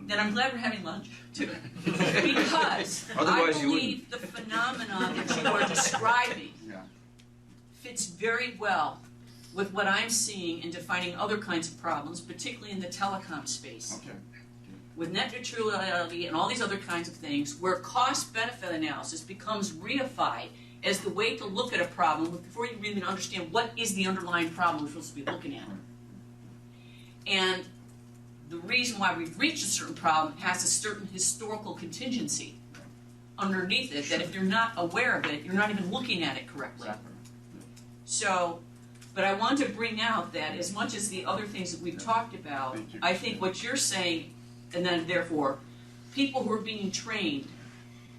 Then I'm glad we're having lunch, too. Because Otherwise I believe the phenomenon that you are describing fits very well with what I'm seeing in defining other kinds of problems, particularly in the telecom space. Okay. With net neutrality and all these other kinds of things, where cost-benefit analysis becomes reified as the way to look at a problem before you really understand what is the underlying problem we're supposed to be looking at. And the reason why we've reached a certain problem has a certain historical contingency underneath it, that if you're not aware of it, you're not even looking at it correctly. Exactly. So, but I want to bring out that as much as the other things that we've talked about, I think what you're saying, and then therefore, people who are being trained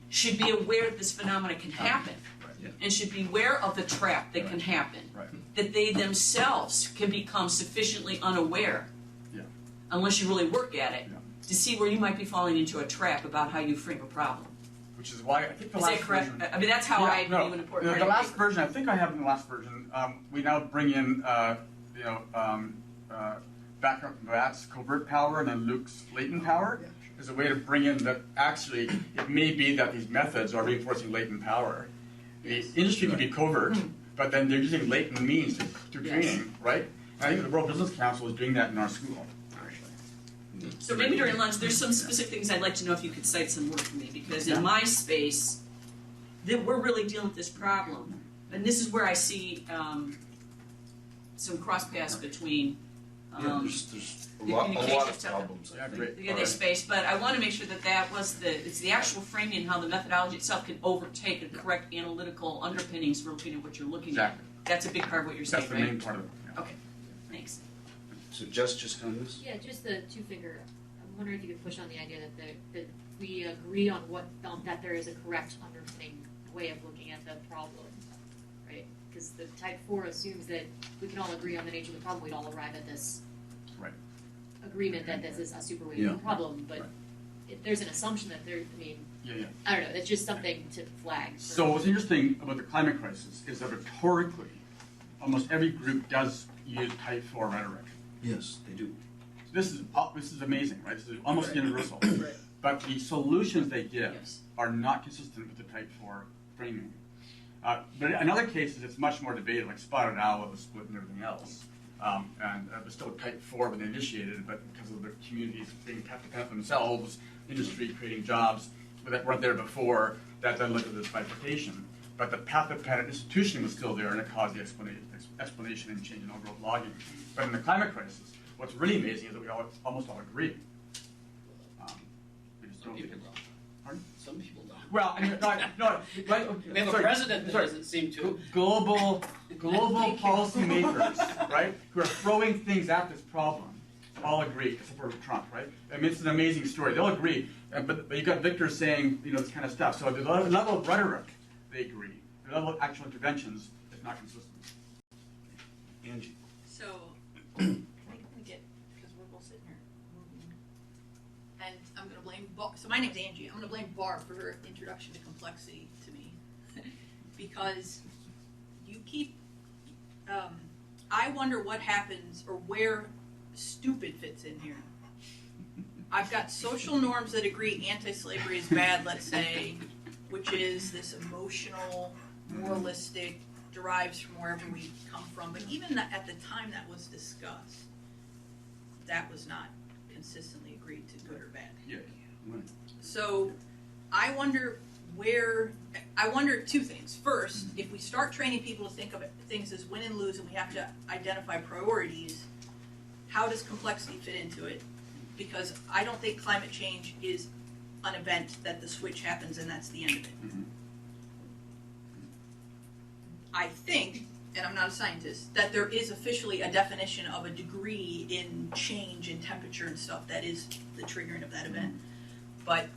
should be aware that this phenomena can happen. Yeah. and should be aware of the trap that can happen. Right. That they themselves can become sufficiently unaware, Yeah. unless you really work at it, Yeah. to see where you might be falling into a trap about how you frame a problem. Which is why I think the Is last that correct? version. I mean, that's how I no, view an important the part of last paper. version, I think I have in the last version, we now bring in, background from Matt's covert power and then Luke's latent power as a way to bring in that actually it may be that these methods are reinforcing latent power. The industry can be covert, but then they're using latent means to training, right? And I think the World Business Council is doing that in our school. So maybe during lunch, there's some specific things I'd like to know if you could cite some work for me, because in my space, that we're really dealing with this problem. And this is where I see some cross paths between There's a the lot communication of stuff. problems, I Yeah, think. great. the other space, but I want to make sure that that was it's the actual framing and how the methodology itself can overtake the correct analytical underpinnings for looking at what you're looking Exactly. at. That's a big part of what you're That's saying, the right? main part of it. Yeah. Okay, thanks. So just on this? Yeah, just the two-finger. I'm wondering if you could push on the idea that we agree on that there is a correct underpinning way of looking at the problem, right? Because the type 4 assumes that we can all agree on the nature of the problem. We'd all arrive at this Right. agreement that this is a super weighted Yeah. problem, but Right. there's an assumption that there. I mean, Yeah. I don't know. It's just something to flag. for- So what's interesting about the climate crisis is that rhetorically, almost every group does use type 4 rhetoric. Yes, they do. This is amazing, right? This is almost Right. universal. Right. But the solutions they give Yes. are not consistent with the type 4 framing. But in other cases, it's much more debated, like spotted owl, the split, and everything else. And it was still type 4 when they initiated it, but because of the communities being kept dependent on themselves, industry creating jobs that weren't there before, that then led to this bifurcation. But the path-dependent institution was still there, and it caused the explanation and change in overall logging. But in the climate crisis, what's really amazing is that we almost all agree. We just don't think it well. Pardon? Some people don't. Well, I mean, no, We have a president that doesn't seem to. global policymakers, right, who are throwing things at this problem, all agree, except for Trump, right? I mean, it's an amazing story. They'll agree, but you got Victor saying, this kind of stuff. So at the level of rhetoric, they agree. The level of actual interventions is not consistent. Angie. So, I'm gonna get, because we're both sitting here, and I'm gonna blame Barb. So my name's Angie. I'm gonna blame Barb for her introduction to complexity to me, because you keep. I wonder what happens or where stupid fits in here. I've got social norms that agree anti-slavery is bad, let's say, which is this emotional, moralistic, derives from wherever we come from. But even at the time that was discussed, that was not consistently agreed to, good or bad. Yeah. So I wonder two things. First, if we start training people to think of things as win and lose, and we have to identify priorities, how does complexity fit into it? Because I don't think climate change is an event that the switch happens and that's the end of it. Mm-hmm. I think, and I'm not a scientist, that there is officially a definition of a degree in change in temperature and stuff that is the triggering of that event. But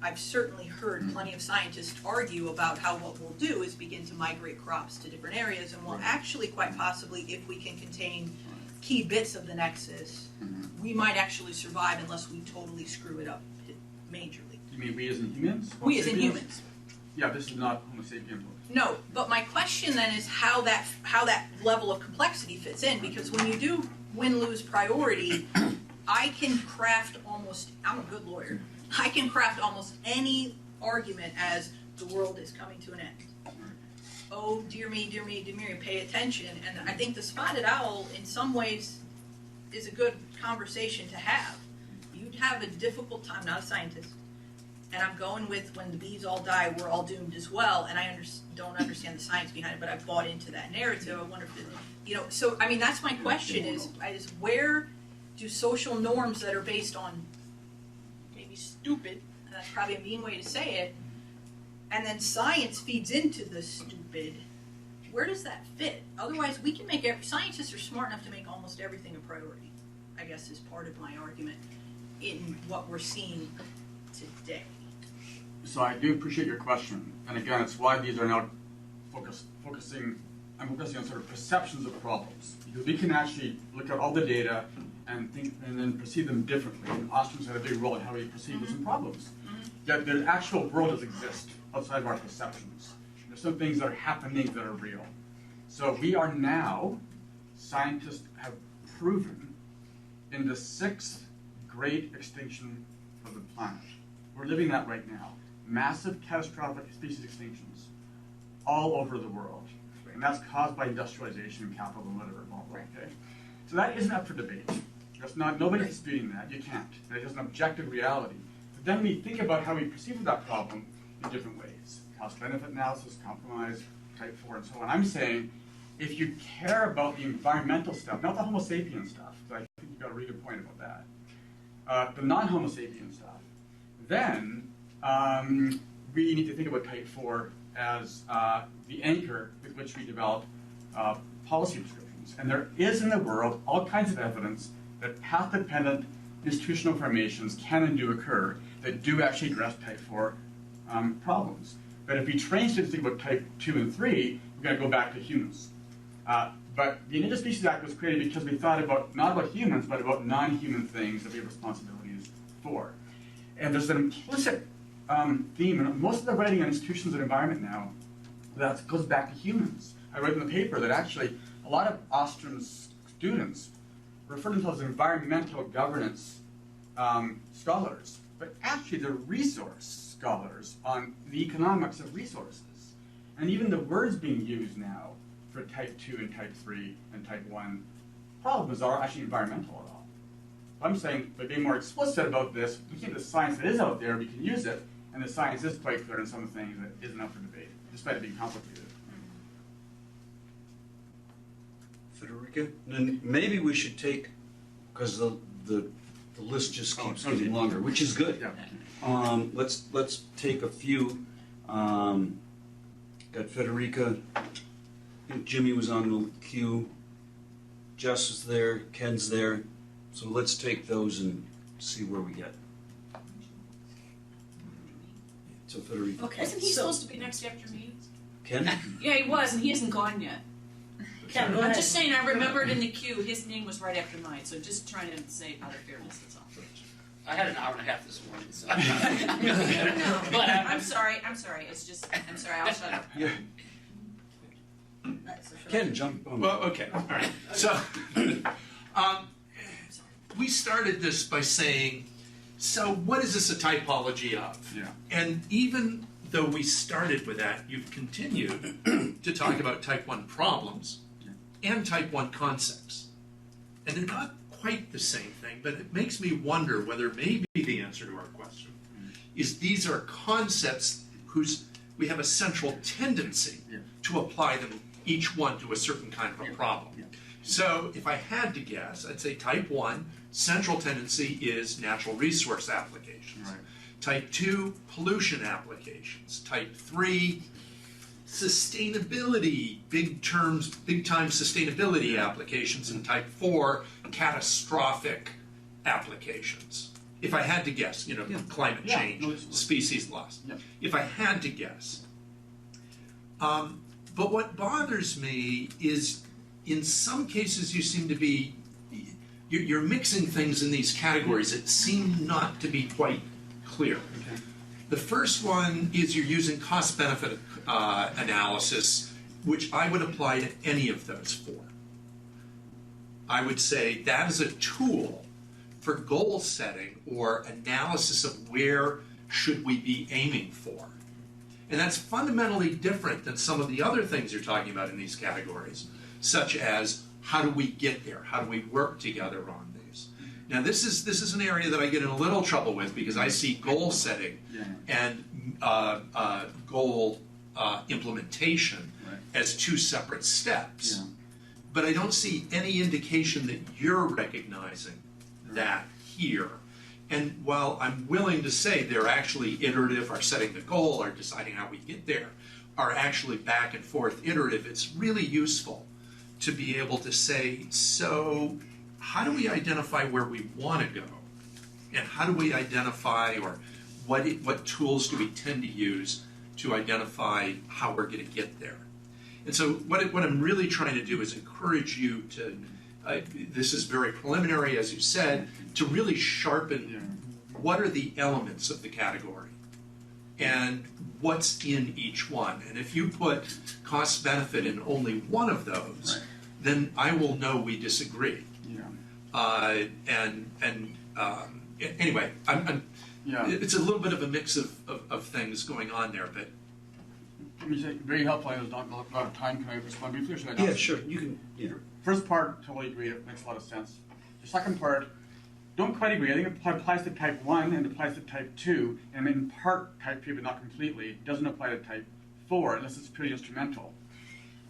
I've certainly heard plenty of scientists argue about how what we'll do is begin to migrate crops to different areas, and we'll actually quite possibly, if we can contain key bits of the nexus, we might actually survive unless we totally screw it up majorly. You mean we as in humans? We as in Sapiens? humans. Yeah, this is not Homo sapiens. No, but my question then is how that level of complexity fits in, because when you do win-lose priority, I can craft almost, I'm a good lawyer, I can craft almost any argument as the world is coming to an end. Oh, dear me, pay attention. And I think the spotted owl, in some ways, is a good conversation to have. You'd have a difficult time, not a scientist, and I'm going with when the bees all die, we're all doomed as well, and I don't understand the science behind it, but I've bought into that narrative. I wonder if, so, I mean, that's my question is where do social norms that are based on maybe stupid, and that's probably a mean way to say it, and then science feeds into the stupid, where does that fit? Otherwise, we can make scientists are smart enough to make almost everything a priority, I guess is part of my argument in what we're seeing today. So I do appreciate your question, and again, it's why these are now focusing on sort of perceptions of problems. Because we can actually look at all the data and think and then perceive them differently. And Ostrom's had a big role in how we perceive some problems. Yet the actual world does exist outside of our perceptions. There's some things that are happening that are real. So we are now, scientists have proven, in the 6th great extinction of the planet. We're living that right now. Massive catastrophic species extinctions all over the world. And that's caused by industrialization and capital and whatever, blah, blah, okay? So that isn't up for debate. That's not, nobody's disputing that. You can't. It is an objective reality. But then we think about how we perceive that problem in different ways. Cost-benefit analysis, compromise, type 4, and so on. I'm saying, if you care about the environmental stuff, not the Homo sapiens stuff, but I think you've got a really good point about that, the non-Homo sapiens stuff, then we need to think about type 4 as the anchor with which we develop policy prescriptions. And there is in the world all kinds of evidence that path-dependent institutional formations can and do occur that do actually address type 4 problems. But if we train students to think about type 2 and 3, we're going to go back to humans. But the Endangered Species Act was created because we thought about, not about humans, but about non-human things that we have responsibilities for. And there's an implicit theme, and most of the writing on institutions and environment now, that goes back to humans. I wrote in the paper that actually a lot of Ostrom's students refer to themselves as environmental governance scholars, but actually they're resource scholars on the economics of resources. And even the words being used now for type 2 and type 3 and type 1 problems are actually environmental at all. I'm saying by being more explicit about this, we think the science that is out there, we can use it, and the science is quite clear in some things that isn't up for debate, despite it being complicated. Federica? Then maybe we should take, because the list just keeps getting longer, which is good. Yeah. Let's take a few. Got Federica. I think Jimmy was on the queue. Jess is there. Ken's there. So let's take those and see where we get. So Federica. Okay. Wasn't he supposed to be next after me? Ken? Yeah, he was, and he hasn't gone yet. Ken, go I'm ahead. just saying, I remembered in the queue, his name was right after mine, so just trying to say out of fairness, that's all. I had an hour and a half this morning, so. No, But I'm sorry, it's just, I'm sorry, I'll shut up. Yeah. Ken, jump on. Well, okay, all right. So, we started this by saying, so what is this a typology of? Yeah. And even though we started with that, you've continued to talk about type 1 problems and type 1 concepts. And they're not quite the same thing, but it makes me wonder whether maybe the answer to our question is these are concepts whose we have a central tendency to apply them, each one to a certain kind of a problem. So if I had to guess, I'd say type 1, central tendency is natural resource applications. Right. Type 2, pollution applications. Type 3, sustainability, big time sustainability applications. And type 4, catastrophic applications. If I had to guess, climate change, species loss. Yeah. If I had to guess. But what bothers me is in some cases you seem to be, you're mixing things in these categories that seem not to be quite clear. Okay. The first one is you're using cost-benefit analysis, which I would apply to any of those four. I would say that is a tool for goal setting or analysis of where should we be aiming for. And that's fundamentally different than some of the other things you're talking about in these categories, such as how do we get there? How do we work together on these? Now this is an area that I get in a little trouble with because I see goal setting and goal implementation as two separate steps. Yeah. But I don't see any indication that you're recognizing that here. And while I'm willing to say they're actually iterative, are setting the goal, are deciding how we get there, are actually back and forth iterative, it's really useful to be able to say, so how do we identify where we want to go? And how do we identify, or what tools do we tend to use to identify how we're going to get there? And so what I'm really trying to do is encourage you to, this is very preliminary, as you said, to really sharpen what are the elements of the category and what's in each one. And if you put cost benefit in only one of those, then I will know we disagree. Anyway, it's a little bit of a mix of things going on there, but. Let me say, very helpful. I know there's not a lot of time. Can I respond briefly? Or should I not? Yeah, sure. You can. Yeah. First part, totally agree. It makes a lot of sense. The second part, don't quite agree. I think it applies to type 1 and it applies to type 2, and in part type 3, but not completely. It doesn't apply to type 4 unless it's purely instrumental.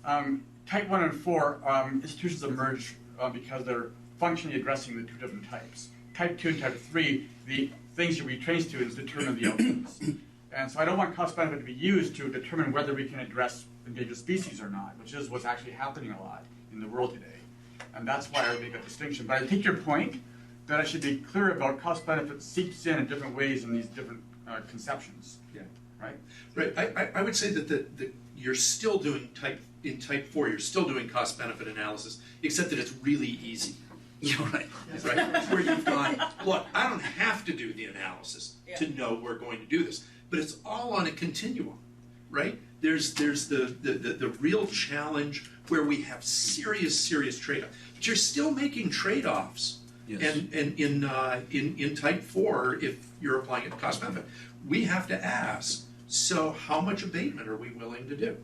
Type 1 and 4 institutions emerge because they're functionally addressing the two different types. Type 2 and type 3, the things you retrain students determine the outcomes. And so I don't want cost benefit to be used to determine whether we can address endangered species or not, which is what's actually happening a lot in the world today. And that's why I make that distinction. But I take your point that I should be clear about cost benefit seeps in different ways in these different conceptions. Yeah. Right? Right. I would say that you're still doing in type 4, you're still doing cost benefit analysis, except that it's really easy. Yeah, right. Right? Where you've gone, look, I don't have to do the analysis to know we're going to do this. But it's all on a continuum, right? There's the real challenge where we have serious trade-offs. But you're still making trade-offs. Yes. And in type 4, if you're applying it to cost benefit, we have to ask, so how much abatement are we willing to do?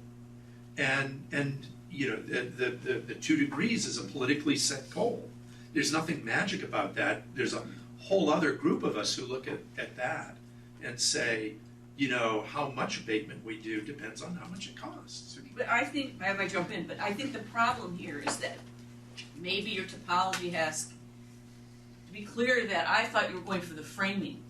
And you know, the 2 degrees is a politically set goal. There's nothing magic about that. There's a whole other group of us who look at that and say, you know, how much abatement we do depends on how much it costs. But I think, I might jump in, but I think the problem here is that maybe your topology has to be clear that I thought you were going for the framing.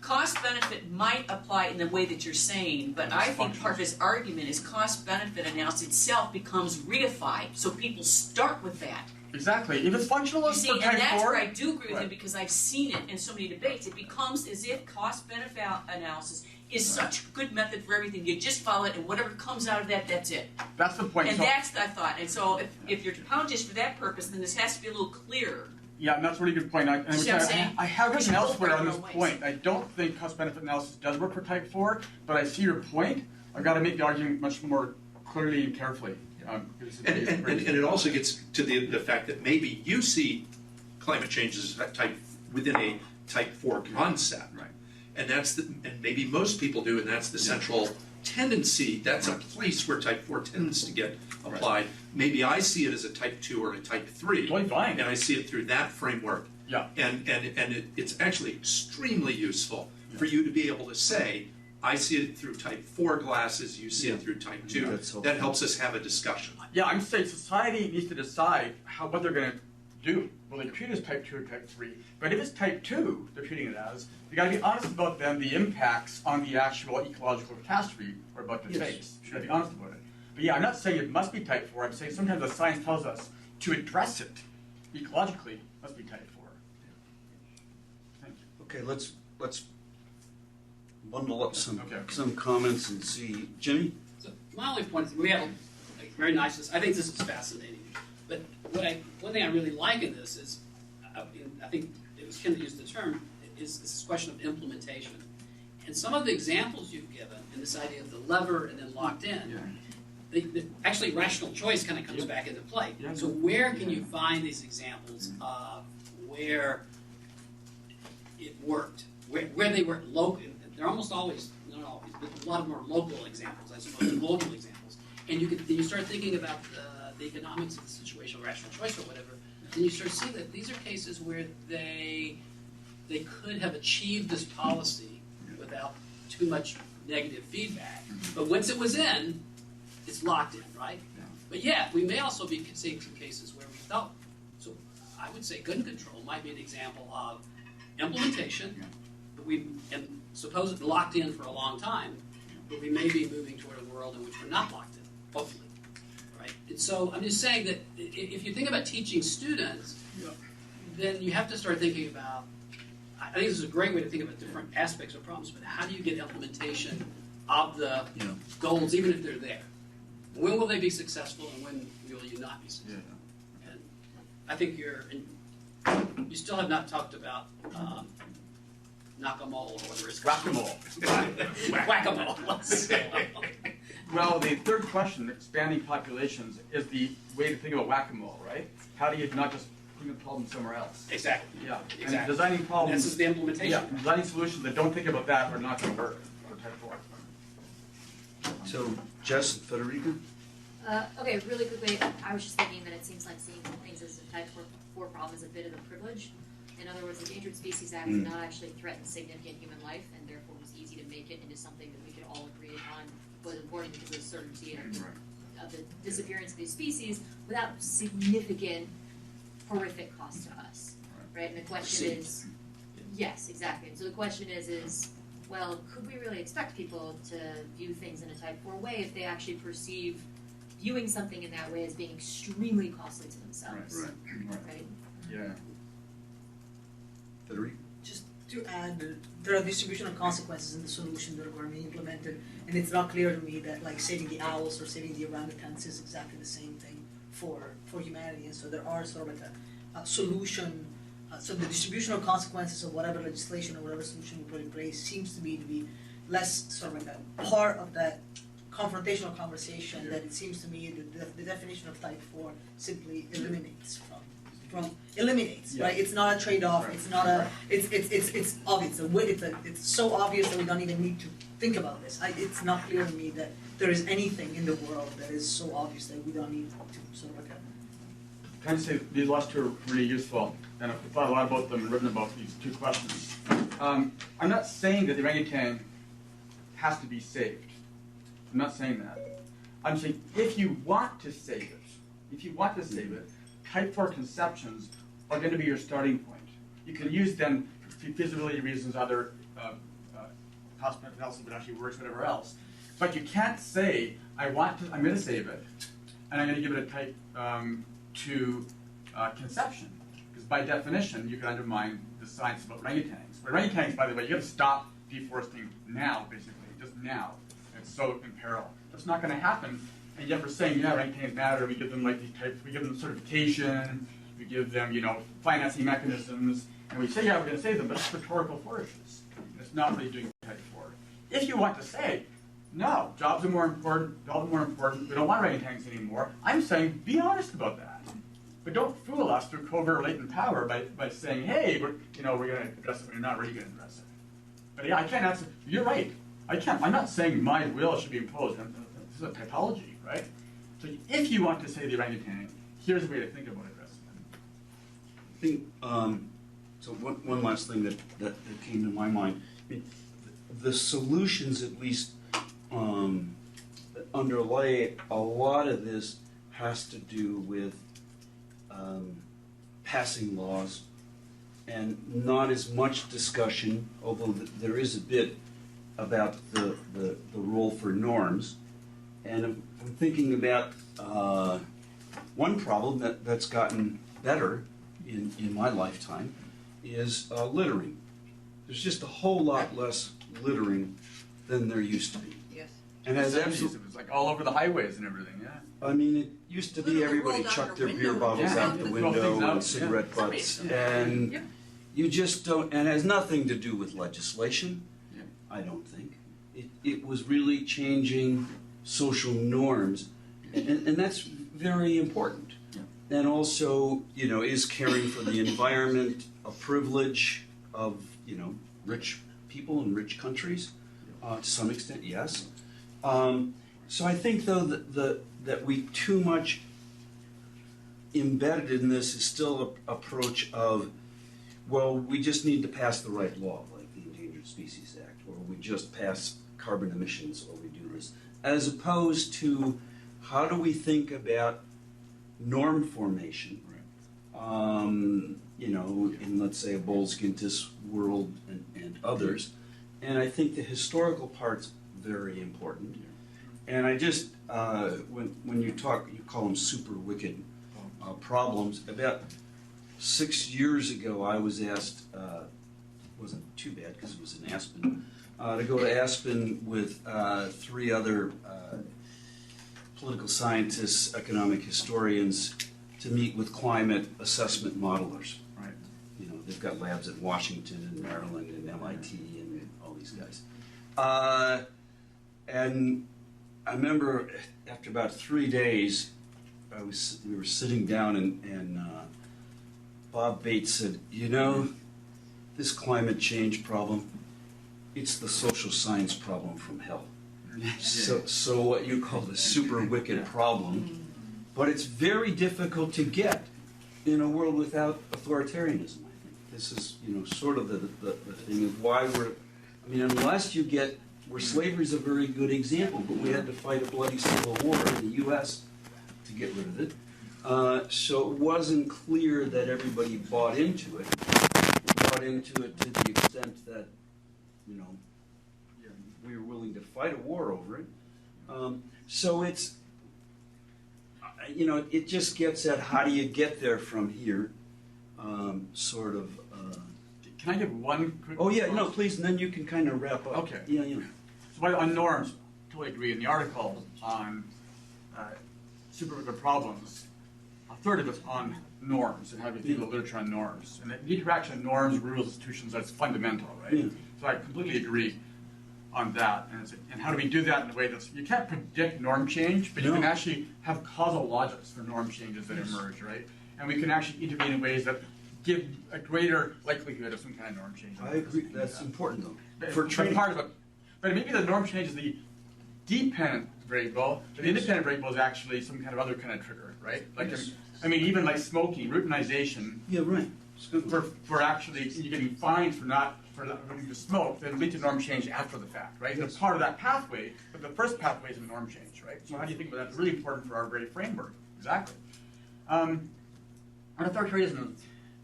Cost benefit might apply in the way that you're saying, but I think part of his argument is cost benefit analysis itself becomes reified, so people start with that. Exactly. If it's functional, You it's see, for and type that's 4. where I do agree with him because I've seen it in so many debates. It becomes as if cost-benefit analysis is such a good method for everything. You just follow it, and whatever comes out of that, that's it. That's the point. And that's the thought. And so if your topology is for that purpose, then this has to be a little clearer. Yeah, and that's a really good point. I See what I'm saying? have We written should both elsewhere work on our this ways. point. I don't think cost-benefit analysis does work for type 4, but I see your point. I've got to make the argument much more clearly and carefully. And it also gets to the fact that maybe you see climate change as within a type 4 concept, right? And and maybe most people do, and that's the central tendency. That's a place where type 4 tends to get applied. Right. Maybe I see it as a type 2 or a type 3, totally fine. and I see it through that framework. Yeah. And it's actually extremely useful for you to be able to say, I see it through type 4 glasses, you see it through type 2. Yeah, that helps us have a discussion. Yeah, I'm saying society needs to decide what they're going to do. Will they treat it as type 2 or type 3? But if it's type 2, they're treating it as, you got to be honest about then the impacts on the actual ecological catastrophe we're about to face. You got to be honest about it. But yeah, I'm not saying it must be type 4. I'm saying sometimes the science tells us to address it ecologically, it must be type 4. Thank you. Okay, let's bundle up some Okay. comments and see. Jimmy? So my only point is we have like very nice. I think this is fascinating. But one thing I really like in this is, I think it was Ken that used the term, is this question of implementation. And some of the examples you've given, and this idea of the lever and then locked in, actually rational choice kind of comes back into play. Yeah. So where can you find these examples of where it worked, where they were local? They're almost always, not always, but a lot of them are local examples as opposed to global examples. And you start thinking about the economics of the situation, rational choice or whatever, and you start seeing that these are cases where they could have achieved this policy without too much negative feedback. But once it was in, it's locked in, right? Yeah. But yeah, we may also be seeing some cases where we don't. So I would say gun control might be an example of implementation, but and suppose it's locked in for a long time, but we may be moving toward a world in which we're not locked in, hopefully. Right? And so I'm just saying that if you think about teaching students, then you have to start thinking about, I think this is a great way to think about different aspects of problems, but how do you get implementation of the goals, even if they're there? When will they be successful, and when will you not be successful? And I think you still have not talked about knock-a-mole or whatever it's called. Whack-a-mole. Whack-a-mole. Well, the third question, expanding populations, is the way to think about whack-a-mole, right? How do you not just bring the problem somewhere else? Exactly. Yeah. Exactly. And designing problems. This is the implementation. Yeah, designing solutions that don't think about that are not going to work for type 4. So, Jess and Federica? Okay, really quickly, I was just thinking that it seems like seeing things as a type 4 problem is a bit of a privilege. In other words, the Endangered Species Act does not actually threaten significant human life, and therefore it was easy to make it into something that we could all agree upon was important because of the certainty of the disappearance of these species without significant horrific cost to us, right? And the question is, yes, exactly. And so the question is, well, could we really expect people to view things in a type 4 way if they actually perceive viewing something in that way as being extremely costly to themselves? Right? Yeah. Federica? Just to add, there are distributional consequences in the solution that are going to be implemented, and it's not clear to me that like saving the owls or saving the orangutans is exactly the same thing for humanity. And so there are sort of like a solution. So the distributional consequences of whatever legislation or whatever solution we put in place seems to be less sort of like a part of that confrontational conversation that it seems to me the definition of type 4 simply eliminates from eliminates, right? It's not a trade-off. It's not a. It's obvious. It's so obvious that we don't even need to think about this. It's not clear to me that there is anything in the world that is so obvious that we don't need to sort of like a. Can I say these last two are really useful, and I've thought a lot about them and written about these two questions. I'm not saying that the orangutan has to be saved. I'm not saying that. I'm saying if you want to save it, type 4 conceptions are going to be your starting point. You can use them for feasibility reasons, other cost-benefit analysis that actually works, whatever else. But you can't say, I'm going to save it, and I'm going to give it a type 2 conception. Because by definition, you can undermine the science about orangutans. But orangutans, by the way, you have to stop deforesting now, basically, just now. It's so in peril. That's not going to happen. And yet we're saying, yeah, orangutans matter. We give them like these types. We give them certification. We give them, financing mechanisms. And we say, yeah, we're going to save them, but it's rhetorical flourishes. It's not really doing type 4. If you want to say, no, jobs are more important. We don't want orangutans anymore. I'm saying, be honest about that. But don't fool us through covert latent power by saying, hey, we're going to address it when you're not really going to address it. But yeah, I can't answer. You're right. I'm not saying my will should be imposed. This is a typology, right? So if you want to say the orangutan, here's a way to think about addressing it. I think, so one last thing that came to my mind. I mean, the solutions, at least, that underlay a lot of this has to do with passing laws and not as much discussion, although there is a bit about the role for norms. And I'm thinking about one problem that's gotten better in my lifetime is littering. There's just a whole lot less littering than there used to be. Yes. And as It was like all over the highways and everything, yeah. I mean, it used to be Literally everybody rolled out chucked her their beer window. bottles Yeah. out the Throw window things out, and cigarette yeah. butts, and Yep. you just don't. And it has nothing to do with legislation. Yeah. I don't think it was really changing social norms, and that's very important. Yeah. And also, is caring for the environment a privilege of rich people in rich countries? To some extent, yes. So I think, though, that we too much embedded in this is still an approach of, well, we just need to pass the right law, like the Endangered Species Act, or we just pass carbon emissions, or we do this, as opposed to how do we think about norm formation, in, let's say, a Bolskintis world and others. And I think the historical part's very important. And I just, when you talk, you call them super wicked problems. About 6 years ago, I was asked, wasn't too bad because it was in Aspen, to go to Aspen with 3 other political scientists, economic historians to meet with climate assessment modelers. Right. You know, they've got labs at Washington and Maryland and MIT and all these guys. And I remember after about 3 days, we were sitting down and Bob Bates said, you know, this climate change problem, it's the social science problem from hell. So what you call the super wicked problem, but it's very difficult to get in a world without authoritarianism, I think. This is, you know, sort of the thing of why unless you get, where slavery is a very good example, but we had to fight a bloody civil war in the U.S. to get rid of it. So it wasn't clear that everybody bought into it to the extent that, you know, we were willing to fight a war over it. So it's, you know, it just gets at how do you get there from here, sort of. Can I give one quick Oh yeah, response? no, please, and then you can kind of wrap up. Okay. Yeah, you know. So on norms, totally agree. In the article on super problems, a third of it's on norms and how we think of literature on norms. And the interaction of norms, rules, institutions, that's fundamental, right? Yeah. So I completely agree on that. And how do we do that in a way that's, you can't predict norm change, but you can actually have causal logics for norm changes that emerge, right? And we can actually intervene in ways that give a greater likelihood of some kind of norm change. I agree. That's important though. But For training. part of it, but maybe the norm change is the dependent variable, but the independent variable is actually some kind of other kind of trigger, right? Like, Yes. I mean, even like smoking, routinization, Yeah, right. It's a good one. for actually, you're getting fined for not wanting to smoke, then lead to norm change after the fact, right? Yes. They're part of that pathway, but the first pathway is a norm change, right? So how do you think about that? It's really important for our very framework. Exactly. On authoritarianism,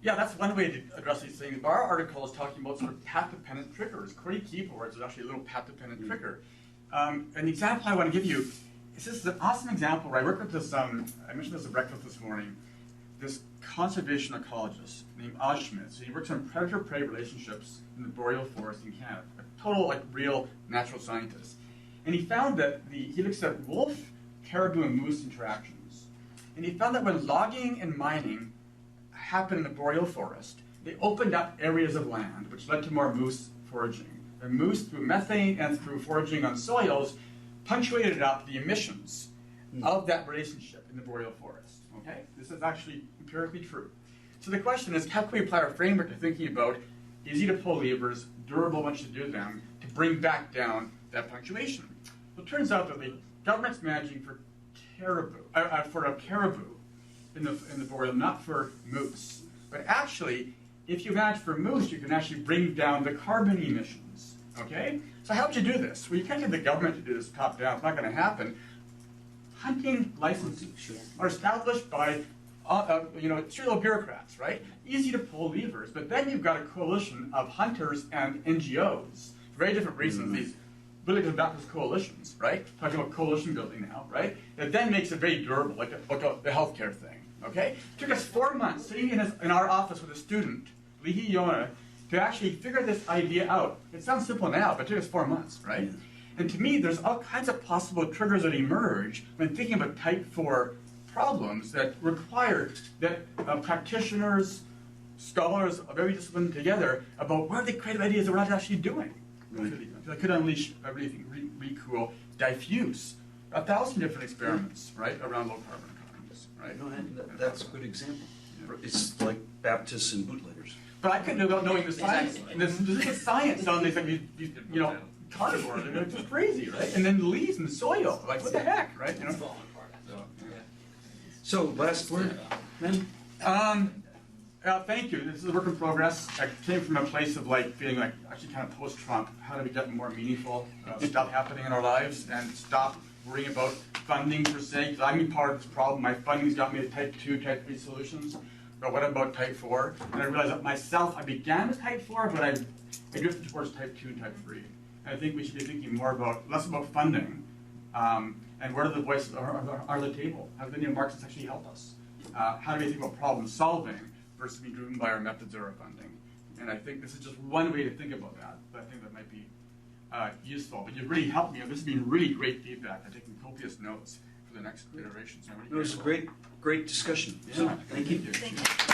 yeah, that's one way to address these things. Our article is talking about sort of path-dependent triggers. QWERTY keyboards is actually a little path-dependent trigger. And the example I want to give you is this is an awesome example where I work with this, I mentioned this at breakfast this morning, this conservation ecologist named Oz Schmidt. So he works on predator-prey relationships in the boreal forest in Canada. A total, like, real natural scientist. And he found that he looks at wolf, caribou, and moose interactions. And he found that when logging and mining happened in the boreal forest, they opened up areas of land, which led to more moose foraging. And moose, through methane and through foraging on soils, punctuated up the emissions of that relationship in the boreal forest. Okay? This is actually empirically true. So the question is, how can we apply our framework to thinking about easy to pull levers, durable once you do them, to bring back down that punctuation? Well, it turns out that the government's managing for a caribou in the boreal, not for moose. But actually, if you manage for moose, you can actually bring down the carbon emissions. Okay? So how would you do this? Well, you can't get the government to do this top down. It's not going to happen. Hunting licenses are established by serial bureaucrats, right? Easy to pull levers, but then you've got a coalition of hunters and NGOs. For very different reasons, these really come back as coalitions, right? Talking about coalition building now, right? That then makes it very durable, like the healthcare thing, okay? It took us 4 months sitting in our office with a student, Lihi Yona, to actually figure this idea out. It sounds simple now, but it took us 4 months, right? And to me, there's all kinds of possible triggers that emerge when thinking about type 4 problems that require that practitioners, scholars of every discipline together about what are the creative ideas that we're not actually doing. Right. That could unleash everything really cool, diffuse, 1,000 different experiments, right, around low carbon economies, right? No, that's a good example. It's like Baptists and bootleggers. But I couldn't without knowing the science. Exactly. And the specific science on these, carnivores, they're just crazy, right? And then leaves and soil, like what the heck, right? You know? Falling apart. So, last word, then? Thank you. This is a work in progress. I came from a place of feeling like actually kind of post-Trump. How do we get more meaningful stuff happening in our lives and stop worrying about funding per se? Because I'm part of this problem. My funding's got me to type 2, type 3 solutions. But what about type 4? And I realized that myself, I began with type 4, but I drifted towards type 2 and type 3. And I think we should be thinking less about funding, and where are the voices are the table? How do the neo-Marxists actually help us? How do we think about problem solving versus being driven by our methods or our funding? And I think this is just one way to think about that. But I think that might be useful. But you've really helped me. This has been really great feedback. I've taken copious notes for the next iterations. It was a great discussion. So, Yeah. thank you. Thank you.